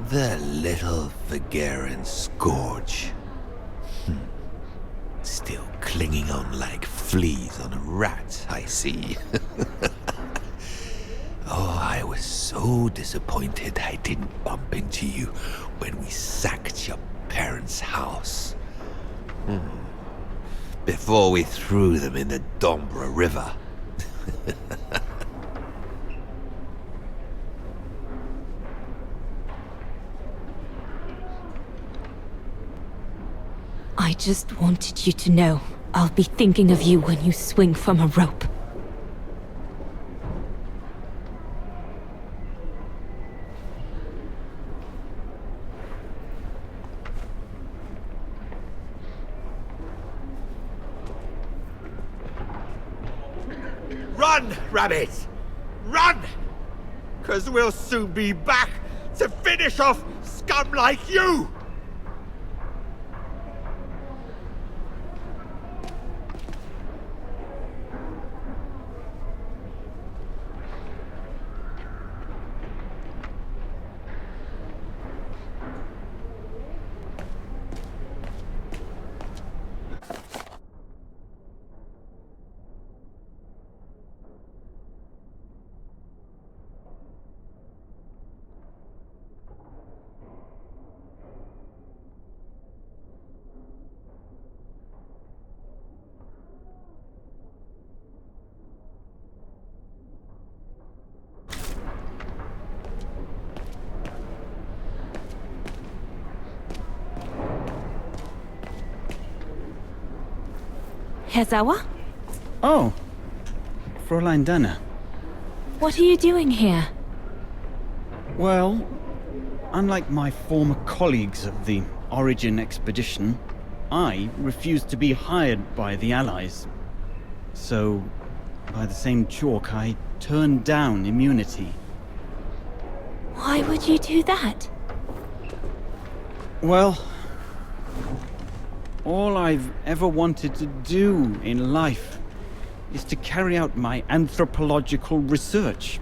The little Vagaran scourge. Still clinging on like fleas on a rat, I see. Oh, I was so disappointed I didn't bump into you when we sacked your parents' house. Before we threw them in the Dombra River. I just wanted you to know I'll be thinking of you when you swing from a rope. Run, Rabbit! Run! 'Cause we'll soon be back to finish off scum like you! Herzawa? Oh, Fräulein Dana. What are you doing here? Well, unlike my former colleagues of the Origin expedition, I refused to be hired by the Allies. So, by the same chalk, I turned down immunity. Why would you do that? Well, all I've ever wanted to do in life is to carry out my anthropological research.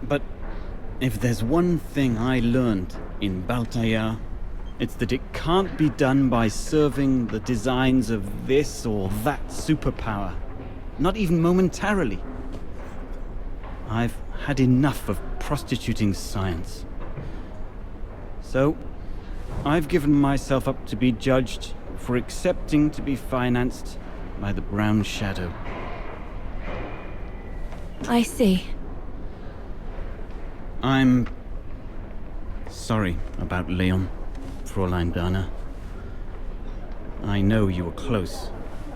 But if there's one thing I learned in Baltayar, it's that it can't be done by serving the designs of this or that superpower. Not even momentarily. I've had enough of prostituting science. So, I've given myself up to be judged for accepting to be financed by the Brown Shadow. I see. I'm sorry about Leon, Fräulein Dana. I know you were close.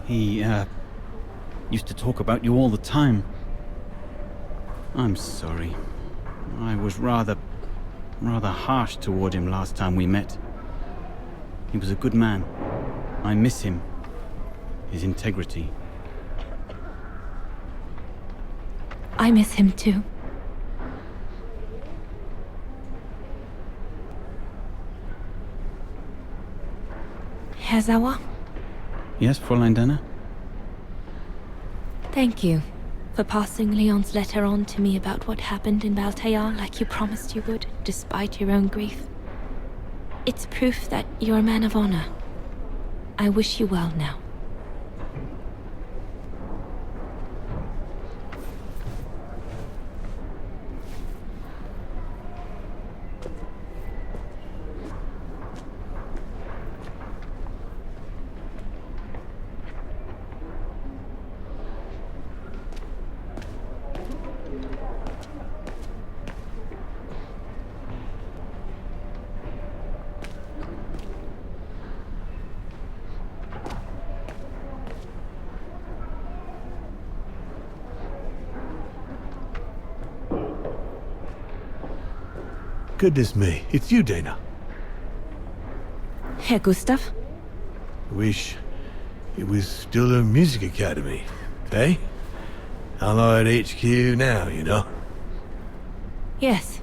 He, used to talk about you all the time. I'm sorry. I was rather harsh toward him last time we met. He was a good man. I miss him. His integrity. I miss him too. Herzawa? Yes, Fräulein Dana? Thank you for passing Leon's letter on to me about what happened in Baltayar like you promised you would, despite your own grief. It's proof that you're a man of honor. I wish you well now. Goodness me, it's you, Dana. Herr Gustav? Wish it was still a music academy, eh? Allied HQ now, you know. Yes,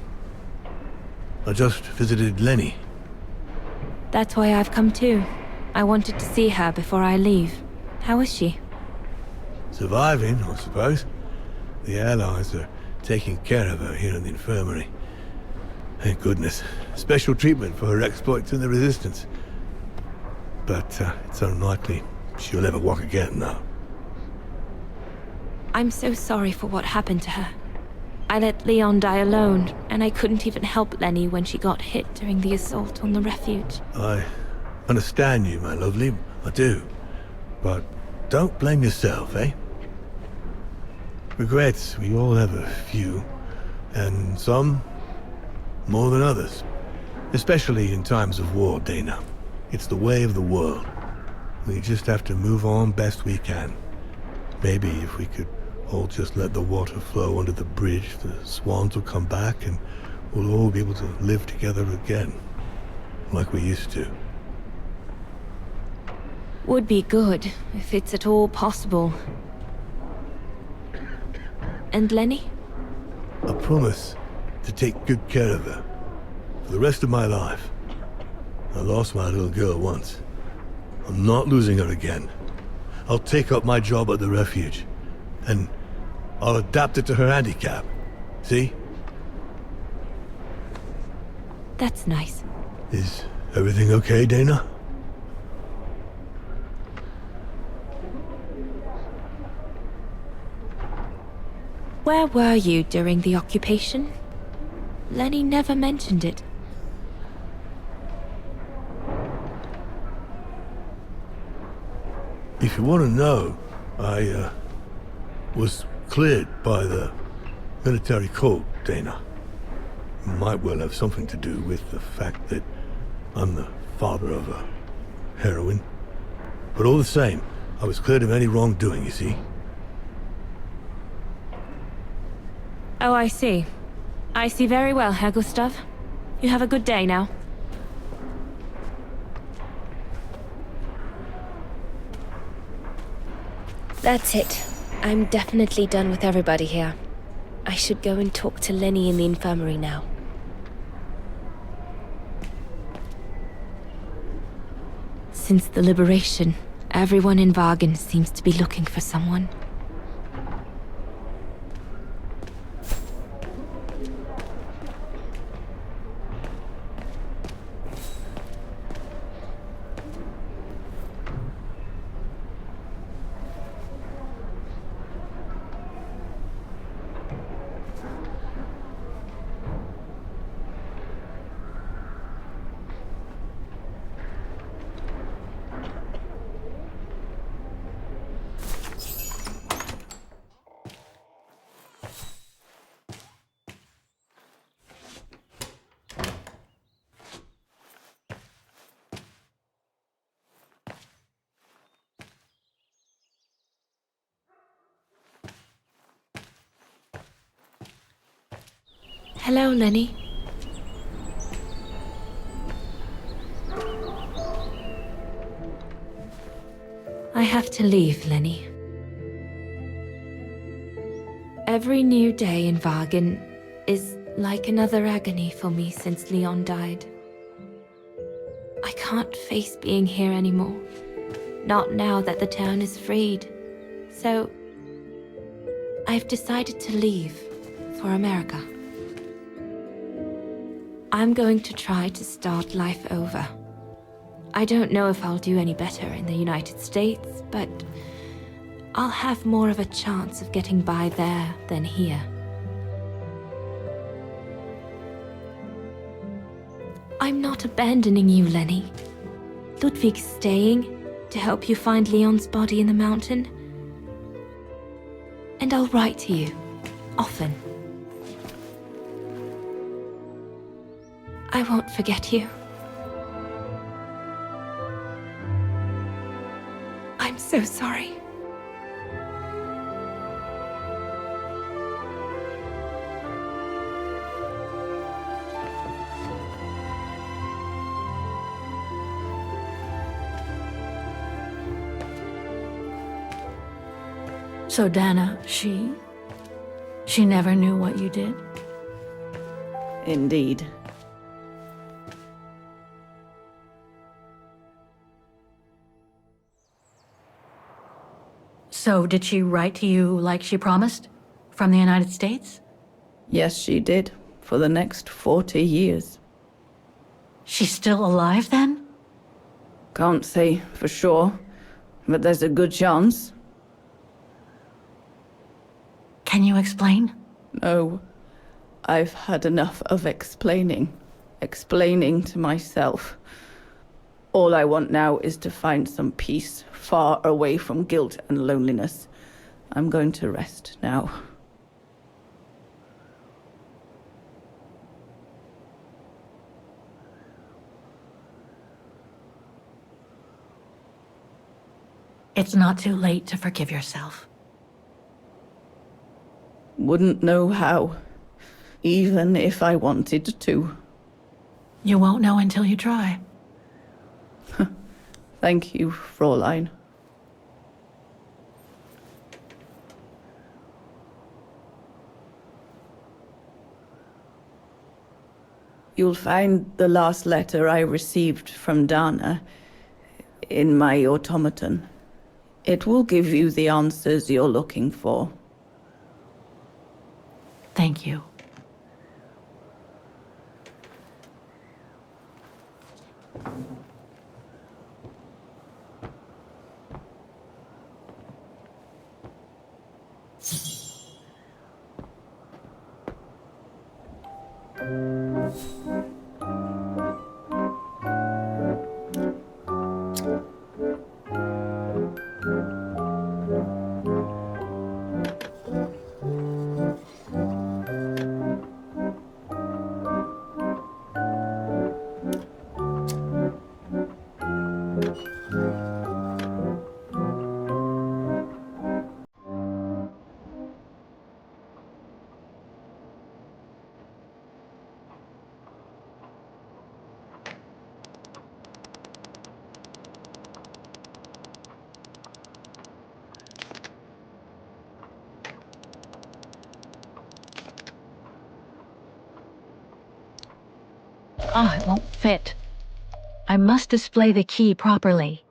I just visited Lenny. that's why I've come too. I wanted to see her before I leave. How is she? Surviving, I suppose. The Allies are taking care of her here in the infirmary. Thank goodness. Special treatment for her exploits in the Resistance. But it's unlikely she'll ever walk again now. I'm so sorry for what happened to her. I let Leon die alone, and I couldn't even help Lenny when she got hit during the assault on the refuge. I understand you, my lovely. I do. But don't blame yourself, eh? Regrets, we all have a few. And some more than others. Especially in times of war, Dana. It's the way of the world. We just have to move on best we can. Maybe if we could all just let the water flow under the bridge, the swans will come back and we'll all be able to live together again. Like we used to. Would be good, if it's at all possible. And Lenny? I promise to take good care of her. For the rest of my life. I lost my little girl once. I'm not losing her again. I'll take up my job at the refuge. And I'll adapt it to her handicap. See? That's nice. Is everything okay, Dana? Where were you during the occupation? Lenny never mentioned it. If you want to know, I was cleared by the military court, Dana. Might well have something to do with the fact that I'm the father of a heroine. But all the same, I was cleared of any wrongdoing, you see. Oh, I see. I see very well, Herr Gustav. You have a good day now. That's it. I'm definitely done with everybody here. I should go and talk to Lenny in the infirmary now. Since the liberation, everyone in Vagen seems to be looking for someone. Hello, Lenny. I have to leave, Lenny. Every new day in Vagen is like another agony for me since Leon died. I can't face being here anymore. Not now that the town is freed. So, I've decided to leave for America. I'm going to try to start life over. I don't know if I'll do any better in the United States, but I'll have more of a chance of getting by there than here. I'm not abandoning you, Lenny. Ludwig's staying to help you find Leon's body in the mountain. And I'll write to you, often. I won't forget you. I'm so sorry. So Dana, she never knew what you did? Indeed. So did she write to you like she promised? From the United States? Yes, she did. for the next 40 years. She's still alive then? Can't say for sure, but there's a good chance. Can you explain? No, I've had enough of explaining to myself. All I want now is to find some peace, far away from guilt and loneliness. I'm going to rest now. It's not too late to forgive yourself. Wouldn't know how, even if I wanted to. You won't know until you try. Thank you, Fräulein. You'll find the last letter I received from Dana in my automaton. It will give you the answers you're looking for. Thank you. Ah, it won't fit. I must display the key properly.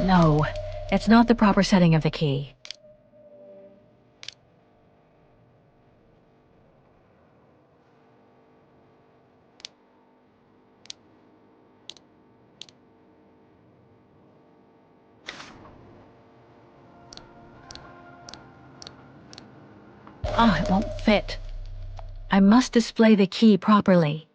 No, it's not the proper setting of the key. Ah, it won't fit. I must display the key properly.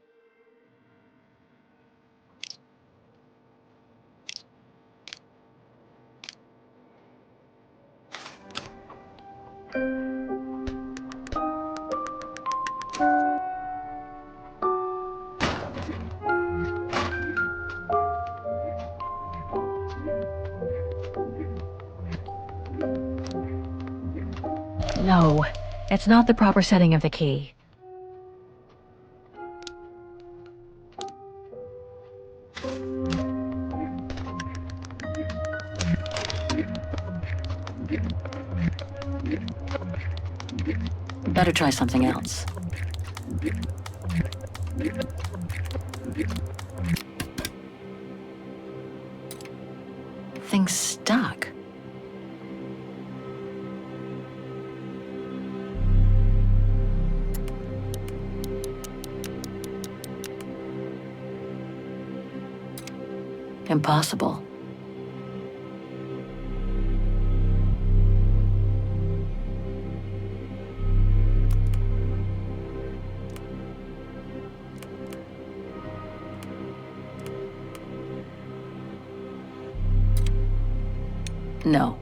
No, it's not the proper setting of the key. Better try something else. Thing's stuck. Impossible. No.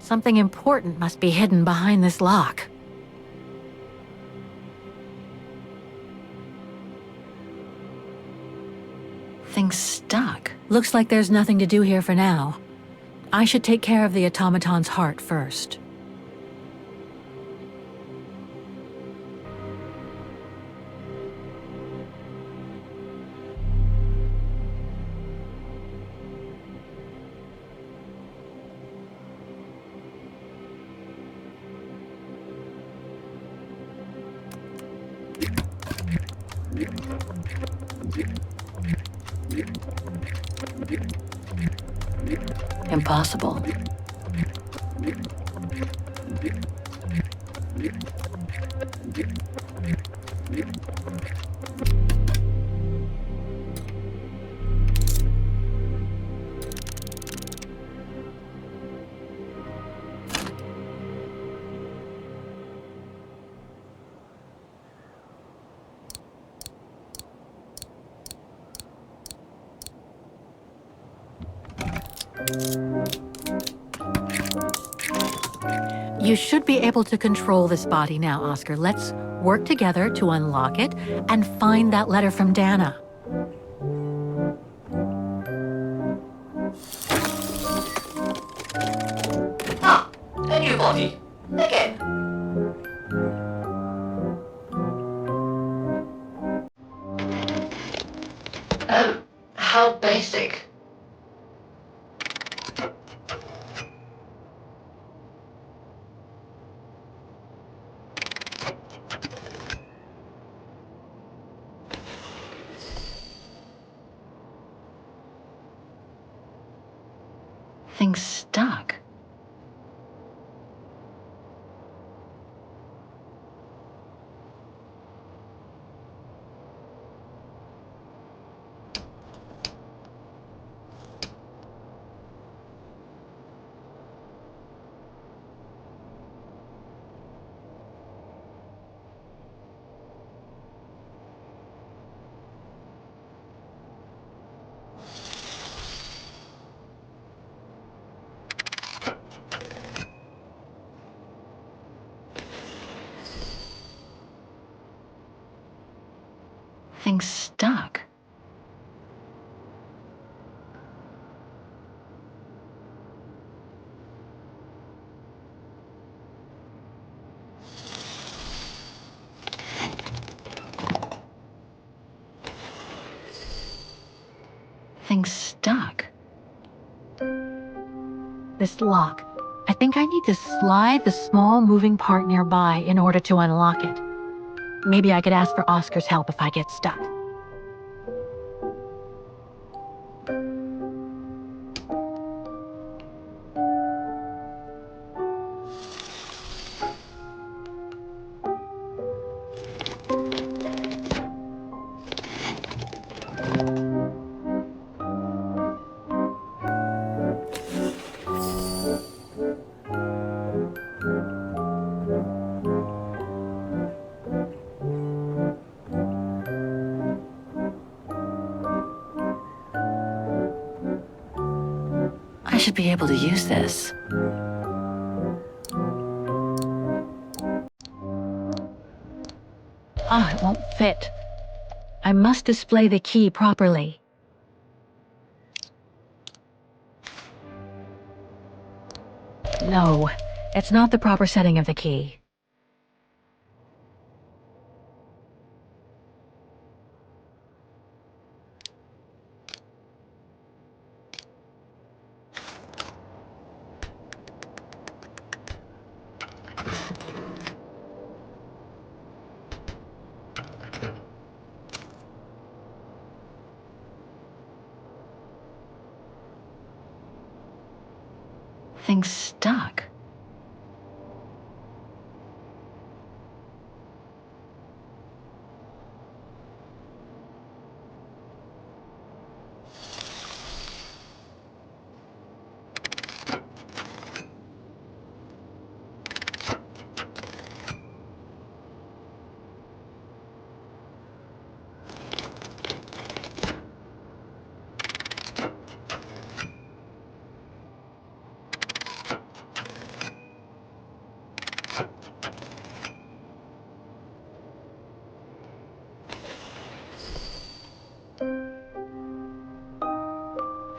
Something important must be hidden behind this lock. Thing's stuck. Looks like there's nothing to do here for now. I should take care of the automaton's heart first. Impossible. You should be able to control this body now, Oscar. Let's work together to unlock it and find that letter from Dana. Ah, a new body. Again. Oh, how basic. Thing's stuck. Thing's stuck. Thing's stuck. This lock. I think I need to slide the small moving part nearby in order to unlock it. Maybe I could ask for Oscar's help if I get stuck. I should be able to use this. Ah, it won't fit. I must display the key properly. No, it's not the proper setting of the key. Thing's stuck.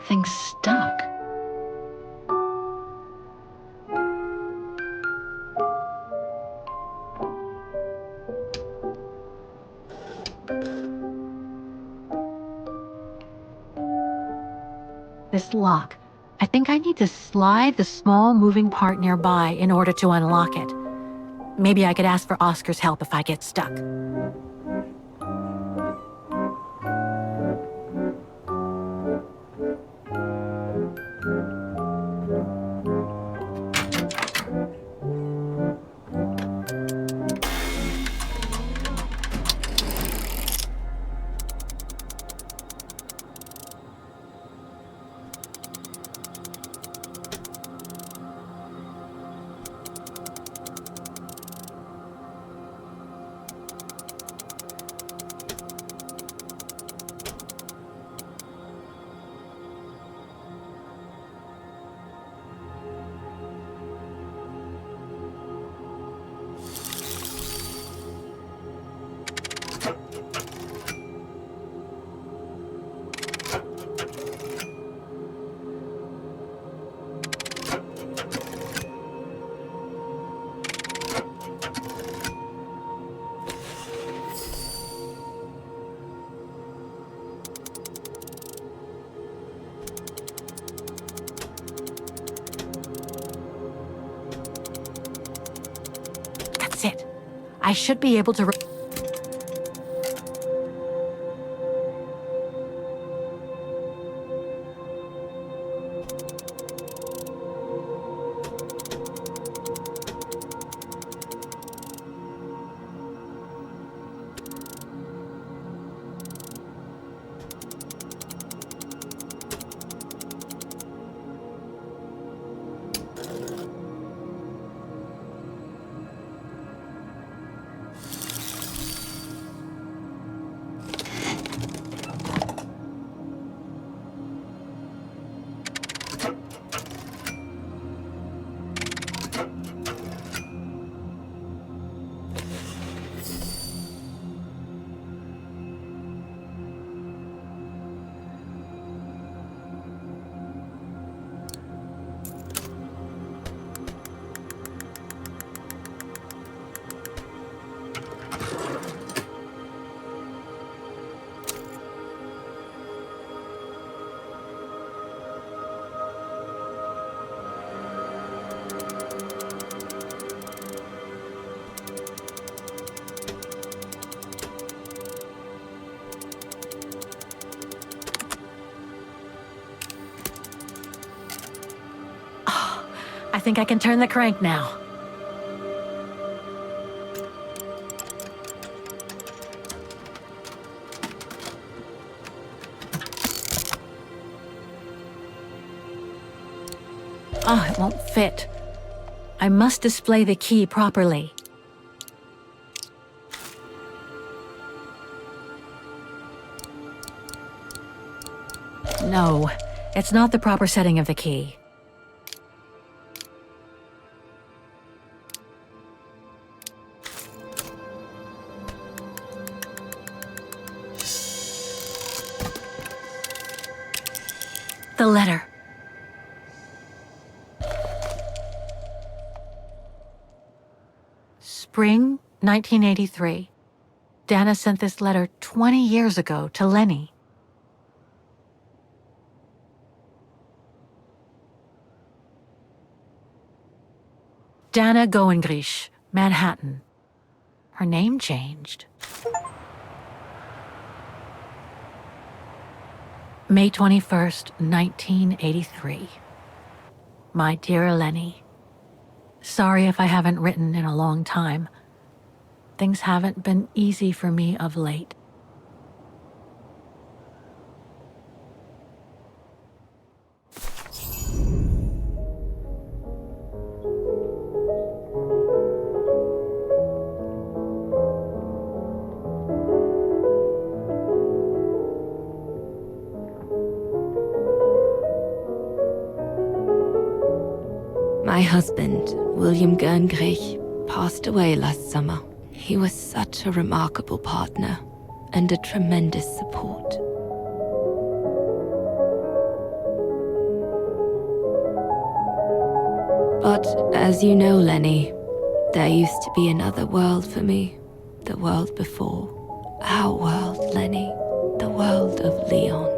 Thing's stuck. This lock. I think I need to slide the small moving part nearby in order to unlock it. Maybe I could ask for Oscar's help if I get stuck. I should be able to... I think I can turn the crank now. Oh, it won't fit. I must display the key properly. No, it's not the proper setting of the key. The letter. Spring 1983. Dana sent this letter 20 years ago to Lenny. Dana Goengrich, Manhattan. Her name changed. May 21st, 1983. My dear Lenny, sorry if I haven't written in a long time. Things haven't been easy for me of late. My husband, William Gerngrich, passed away last summer. He was such a remarkable partner and a tremendous support. But as you know, Lenny, there used to be another world for me. The world before. Our world, Lenny. The world of Leon.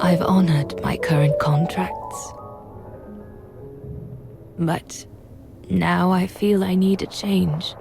I've honored my current contracts. But now I feel I need a change.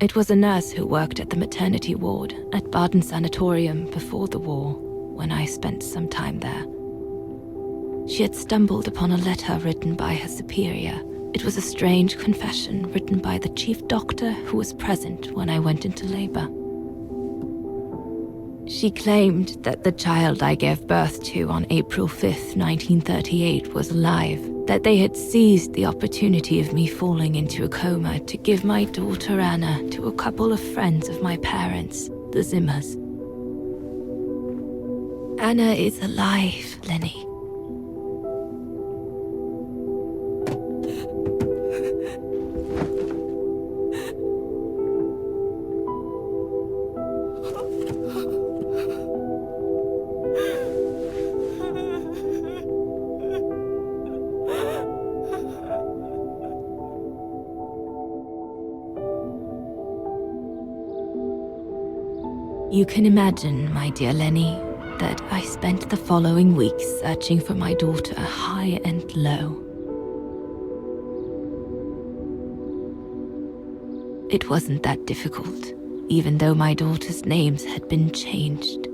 It was a nurse who worked at the maternity ward at Baden Sanatorium before the war, when I spent some time there. She had stumbled upon a letter written by her superior. It was a strange confession written by the chief doctor who was present when I went into labor. She claimed that the child I gave birth to on April 5th, 1938 was alive, that they had seized the opportunity of me falling into a coma to give my daughter Anna to a couple of friends of my parents, the Zimmers. Anna is alive, Lenny. You can imagine, my dear Lenny, that I spent the following weeks searching for my daughter high and low. It wasn't that difficult, even though my daughter's names had been changed.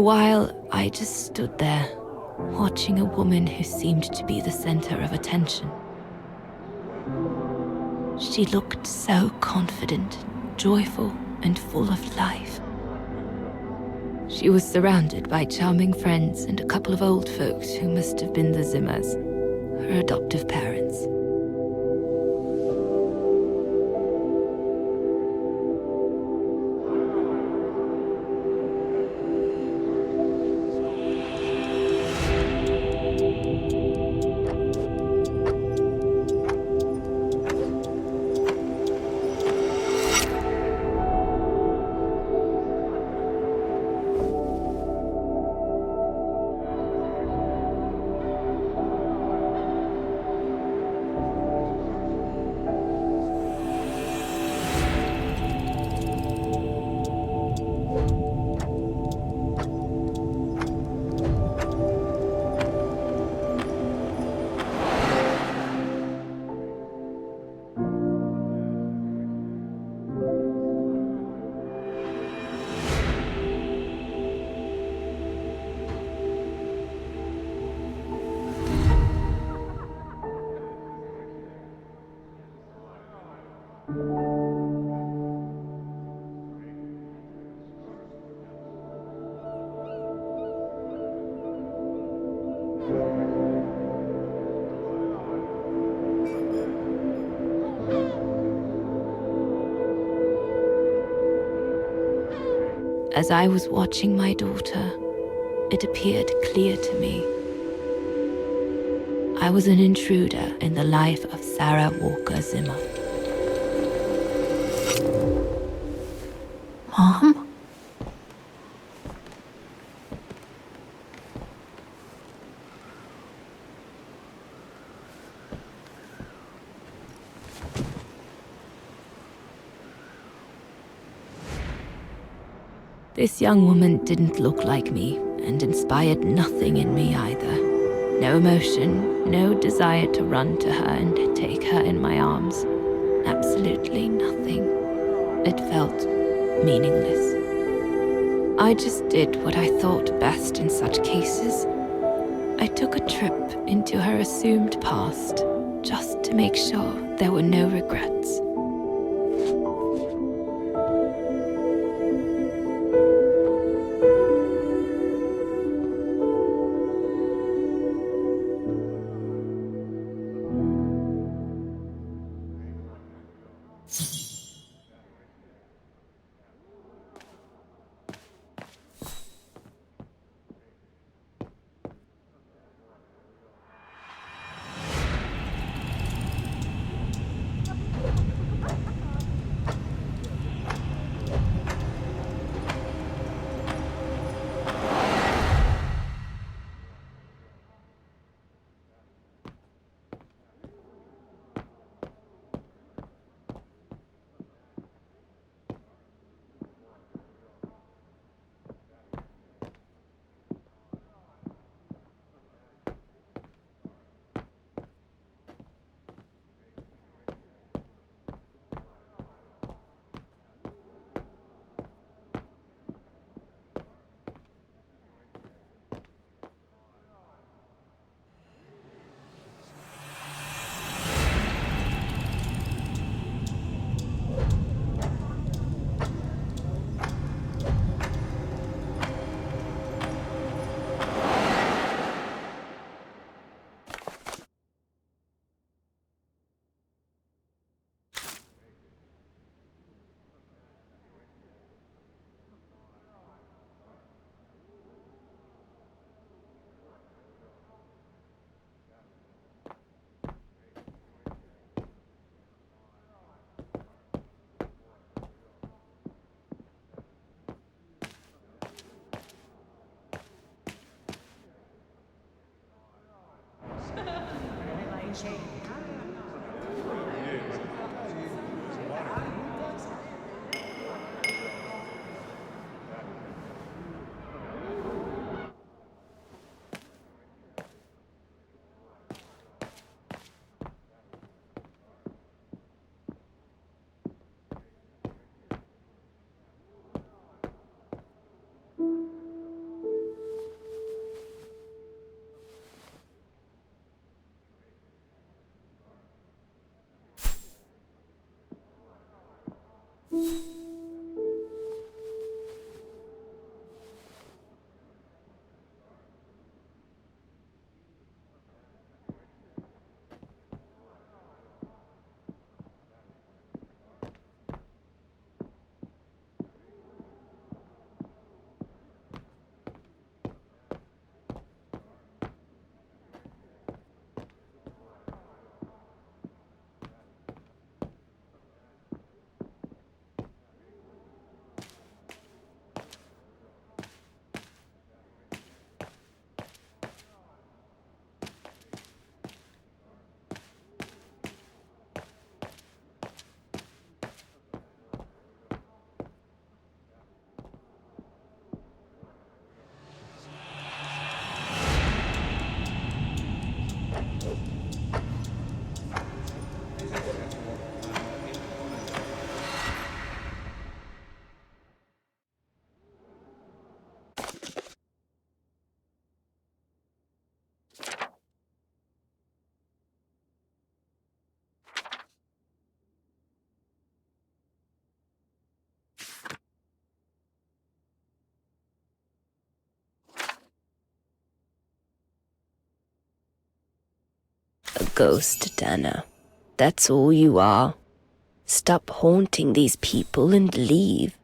while, I just stood there, watching a woman who seemed to be the center of attention. She looked so confident, joyful, and full of life. She was surrounded by charming friends and a couple of old folks who must have been the Zimmers, her adoptive parents. As I was watching my daughter, it appeared clear to me. I was an intruder in the life of Sarah Walker Zimmer. Mom? This young woman didn't look like me and inspired nothing in me either. No emotion, no desire to run to her and take her in my arms. Absolutely nothing. It felt meaningless. I just did what I thought best in such cases. I took a trip into her assumed past, just to make sure there were no regrets. ghost, Dana. That's all you are. Stop haunting these people and leave.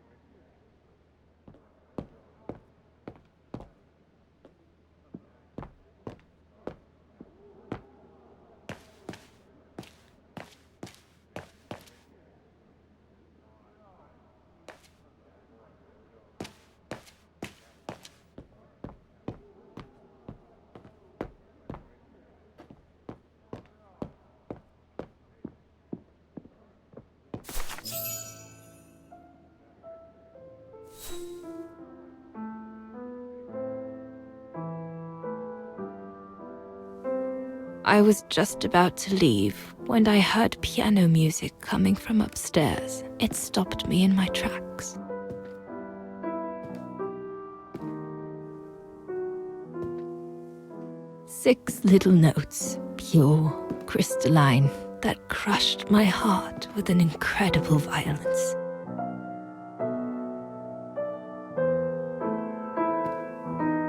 I was just about to leave when I heard piano music coming from upstairs. It stopped me in my tracks. Six little notes, pure, crystalline, that crushed my heart with an incredible violence.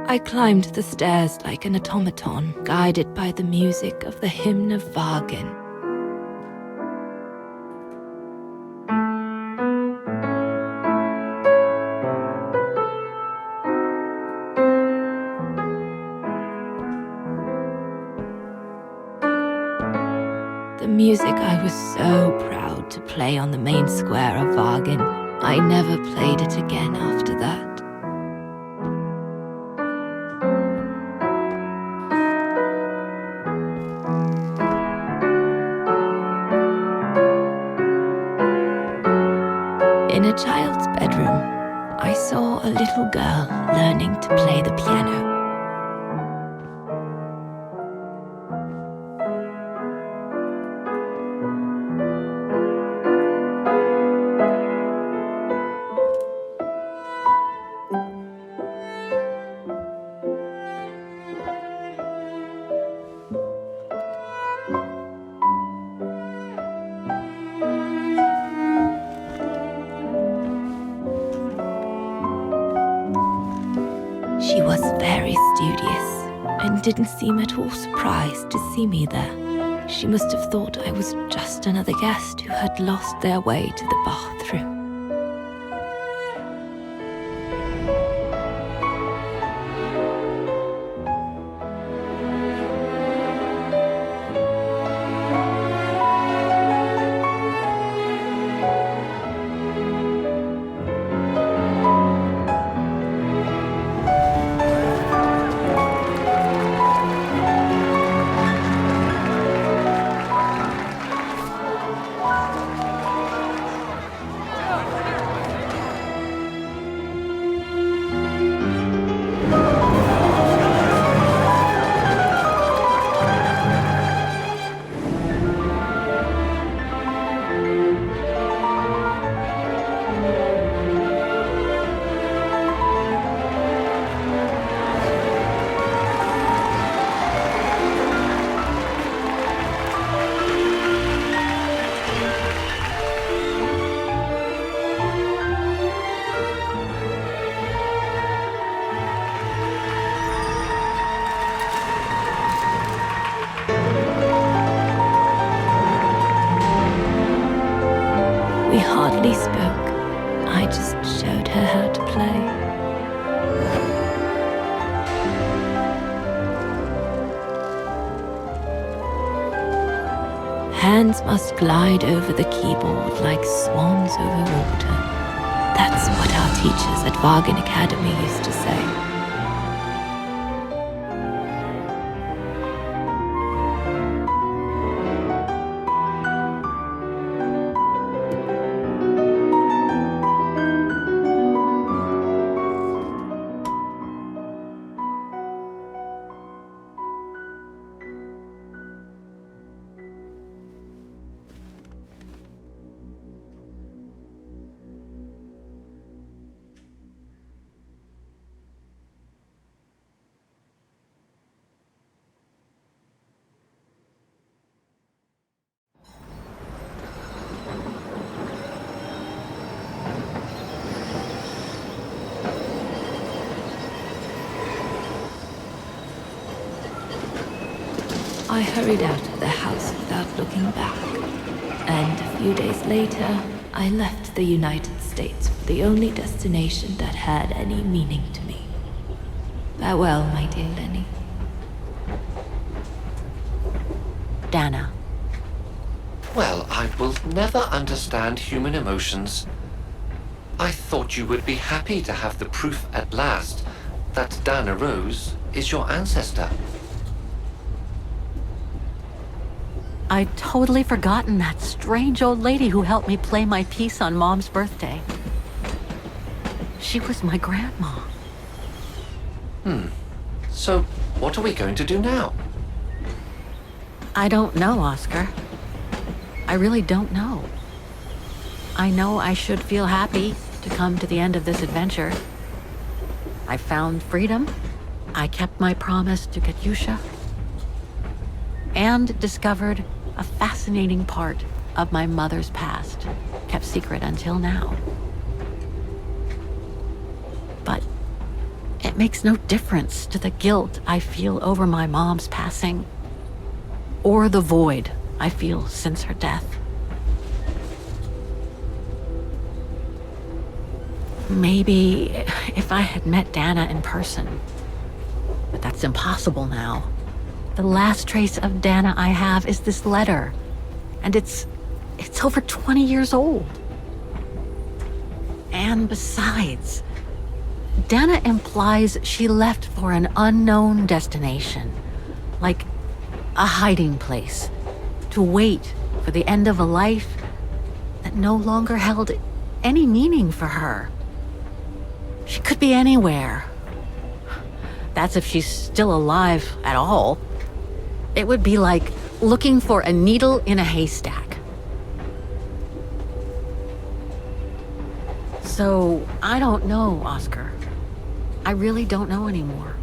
I climbed the stairs like an automaton, guided by the music of the hymn of Vargan. The music I was so proud to play on the main square of Vargan. I never played it again after that. In a child's bedroom, I saw a little girl learning to play the piano. She was very studious and didn't seem at all surprised to see me there. She must have thought I was just another guest who had lost their way to the bathroom. We hardly spoke. I just showed her how to play. Hands must glide over the keyboard like swans over water. That's what our teachers at Vargan Academy used to say. I hurried out of the house without looking back. And a few days later, I left the United States for the only destination that had any meaning to me. Farewell, my dear Lenny. Dana. Well, I will never understand human emotions. I thought you would be happy to have the proof at last that Dana Rose is your ancestor. I'd totally forgotten that strange old lady who helped me play my piece on Mom's birthday. She was my grandma. So, what are we going to do now? I don't know, Oscar. I really don't know. I know I should feel happy to come to the end of this adventure. I found freedom. I kept my promise to Katyusha. And discovered a fascinating part of my mother's past, kept secret until now. But it makes no difference to the guilt I feel over my mom's passing, or the void I feel since her death. Maybe if I had met Dana in person, but that's impossible now. The last trace of Dana I have is this letter, and it's over 20 years old. And besides, Dana implies she left for an unknown destination, like a hiding place, to wait for the end of a life that no longer held any meaning for her. She could be anywhere. That's if she's still alive at all. It would be like looking for a needle in a haystack. So, I don't know, Oscar. I really don't know anymore.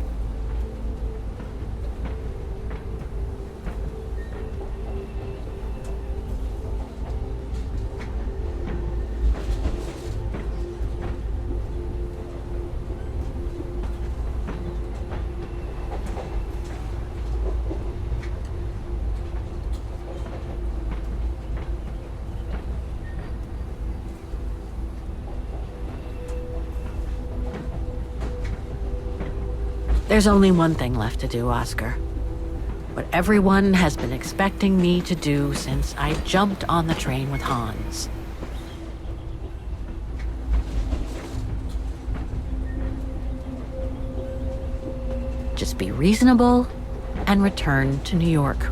There's only one thing left to do, Oscar. What everyone has been expecting me to do since I jumped on the train with Hans. Just be reasonable and return to New York.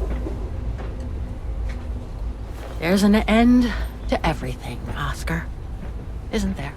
There's an end to everything, Oscar. Isn't there?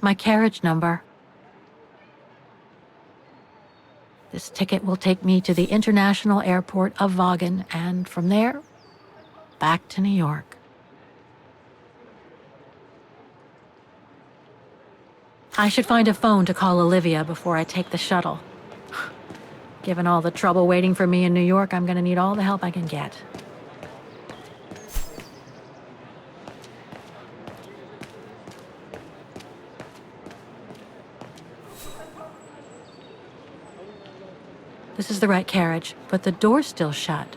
My carriage number. This ticket will take me to the international airport of Vaughan, and from there, back to New York. I should find a phone to call Olivia before I take the shuttle. Given all the trouble waiting for me in New York, I'm gonna need all the help I can get. This is the right carriage, but the door's still shut.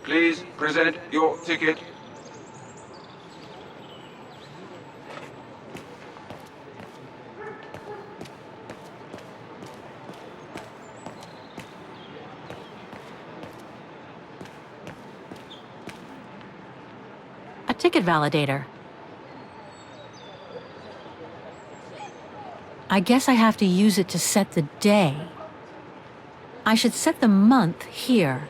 Please present your ticket. A ticket validator. I guess I have to use it to set the day. I should set the month here.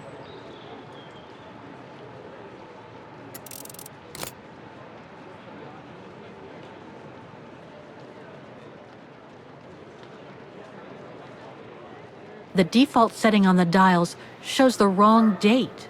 The default setting on the dials shows the wrong date.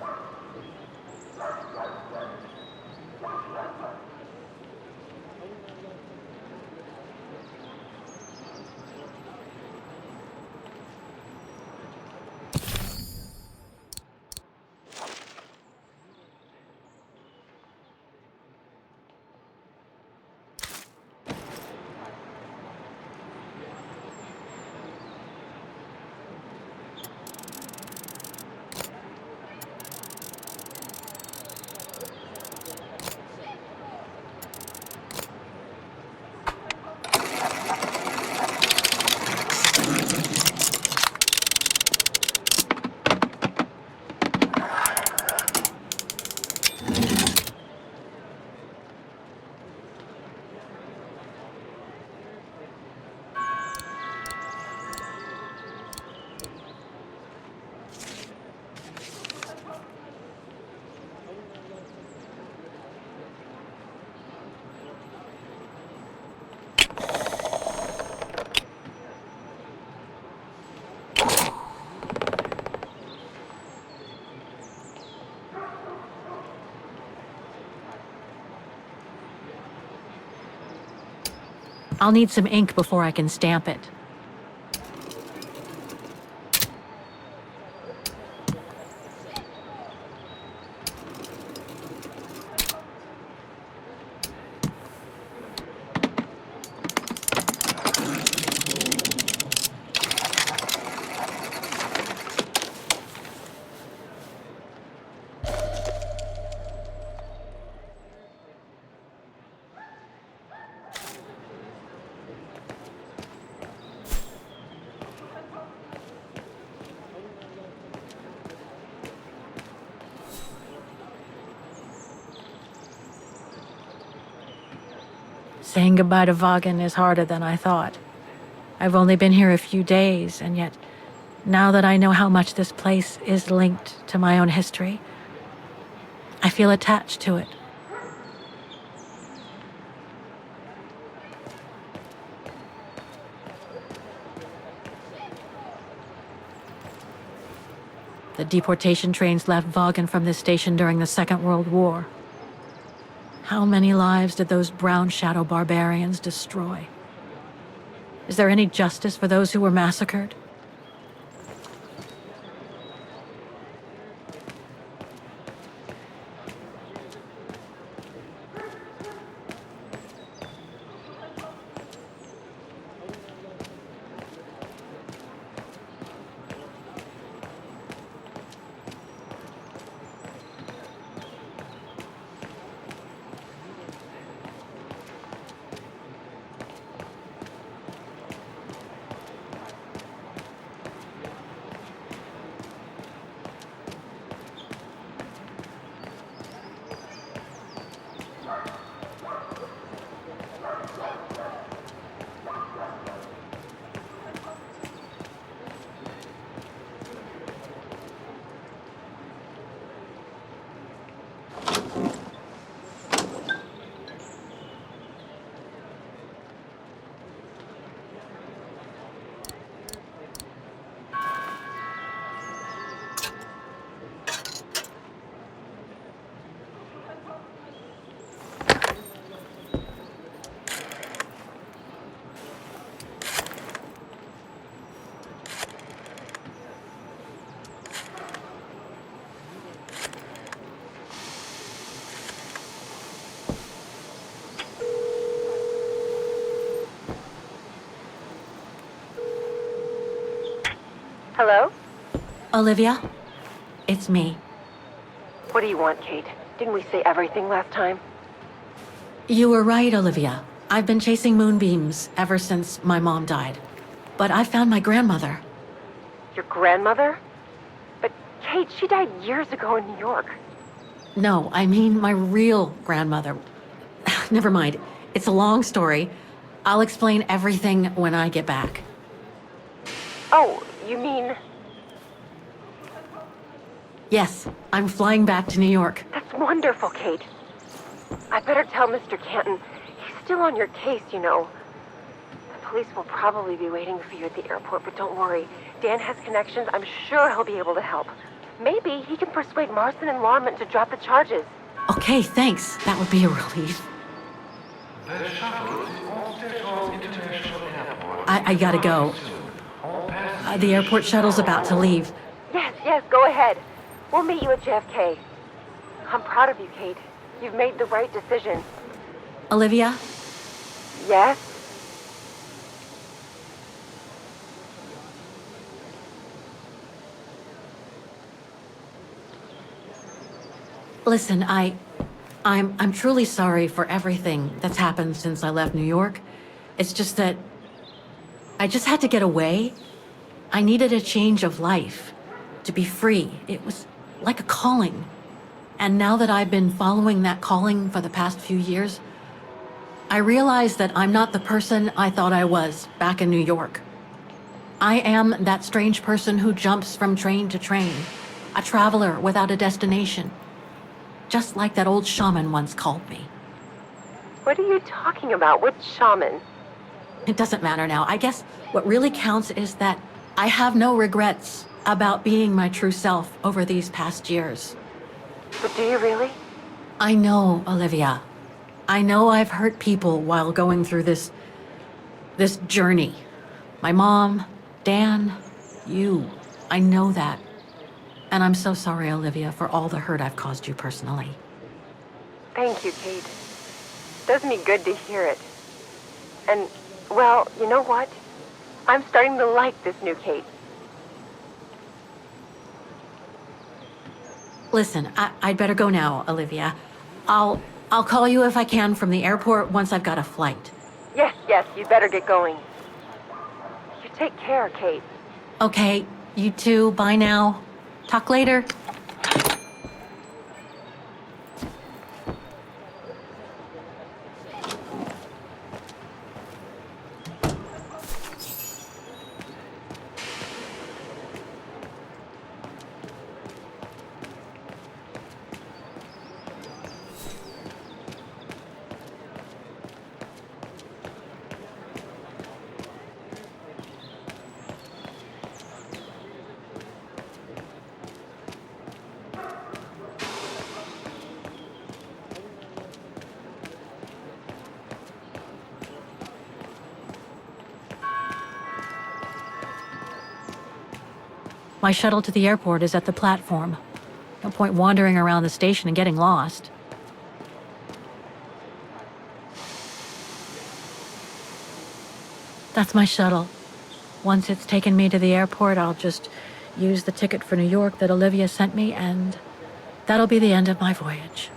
I'll need some ink before I can stamp it. Saying goodbye to Vaughan is harder than I thought. I've only been here a few days, and yet, now that I know how much this place is linked to my own history, I feel attached to it. The deportation trains left Vaughan from this station during the Second World War. How many lives did those brown shadow barbarians destroy? Is there any justice for those who were massacred? Hello? Olivia? It's me. What do you want, Kate? Didn't we say everything last time? You were right, Olivia. I've been chasing moonbeams ever since my mom died. But I found my grandmother. Your grandmother? But, Kate, she died years ago in New York. No, I mean my real grandmother. Never mind. It's a long story. I'll explain everything when I get back. Oh, you mean... Yes, I'm flying back to New York. That's wonderful, Kate. I better tell Mr. Canton. He's still on your case, you know. The police will probably be waiting for you at the airport, but don't worry. Dan has connections. I'm sure he'll be able to help. Maybe he can persuade Marston and Lorman to drop the charges. Okay, thanks. That would be a relief. The shuttle is all set for International Airport. I gotta go. The airport shuttle's about to leave. Yes, go ahead. We'll meet you at JFK. I'm proud of you, Kate. You've made the right decision. Olivia? Yes? Listen, I'm truly sorry for everything that's happened since I left New York. It's just that I just had to get away. I needed a change of life, to be free. It was like a calling. And now that I've been following that calling for the past few years, I realize that I'm not the person I thought I was back in New York. I am that strange person who jumps from train to train, a traveler without a destination. Just like that old shaman once called me. What are you talking about? What shaman? It doesn't matter now. I guess what really counts is that I have no regrets about being my true self over these past years. But do you really? I know, Olivia. I know I've hurt people while going through this journey. My mom, Dan, you. I know that. And I'm so sorry, Olivia, for all the hurt I've caused you personally. Thank you, Kate. Does me good to hear it. And, well, you know what? I'm starting to like this new Kate. Listen, I'd better go now, Olivia. I'll call you if I can from the airport once I've got a flight. Yes, you'd better get going. You take care, Kate. Okay, you too. Bye now. Talk later. My shuttle to the airport is at the platform. No point wandering around the station and getting lost. That's my shuttle. Once it's taken me to the airport, I'll just use the ticket for New York that Olivia sent me, and that'll be the end of my voyage.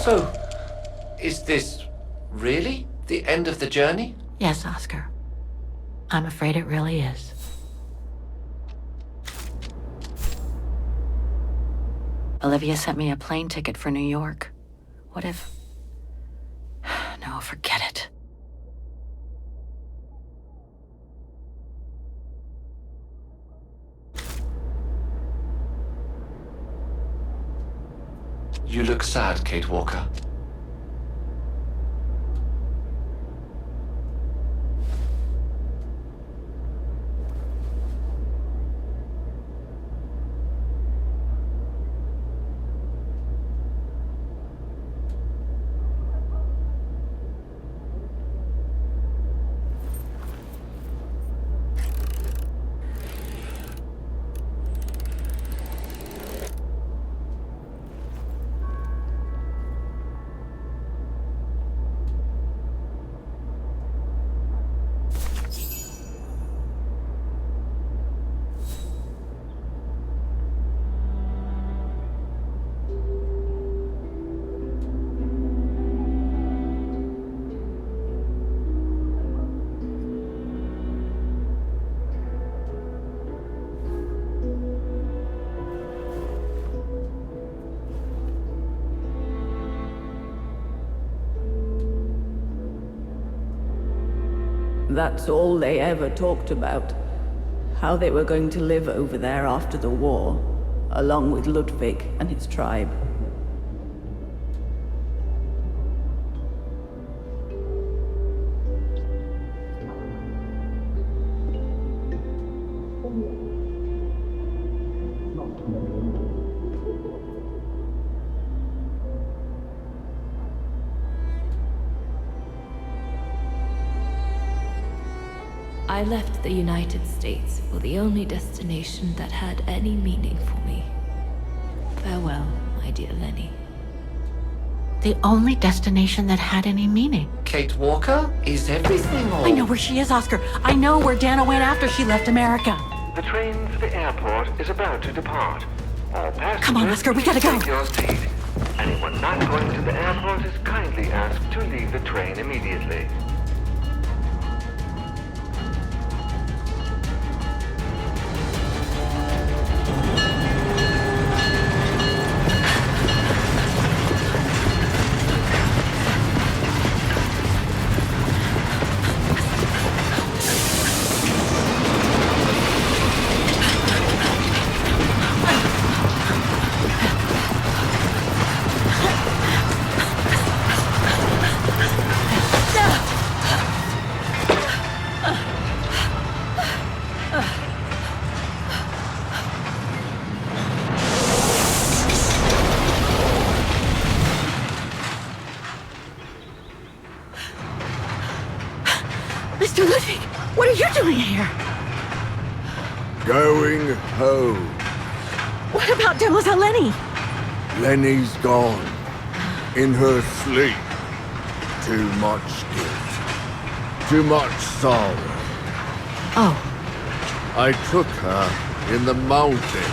So, is this really the end of the journey? Yes, Oscar. I'm afraid it really is. Olivia sent me a plane ticket for New York. What if... No, forget it. You look sad, Kate Walker. That's all they ever talked about. How they were going to live over there after the war, along with Ludwig and his tribe. I left the United States for the only destination that had any meaning for me. Farewell, my dear Lenny. The only destination that had any meaning. Kate Walker? Is everything all... I know where she is, Oscar. I know where Dana went after she left America. The train for the airport is about to depart. All passengers, Come on, Oscar, we gotta go. take your seat. Anyone not going to the airport is kindly asked to leave the train immediately. Mr. Ludwig, what are you doing here? Going home. What about Demoiselle Lenny? Lenny's gone. In her sleep. Too much guilt. Too much sorrow. Oh. I took her in the mountain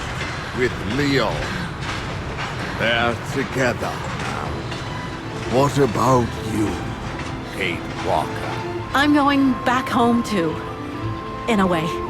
with Leon. They're together now. What about you, Kate Walker? I'm going back home too. In a way.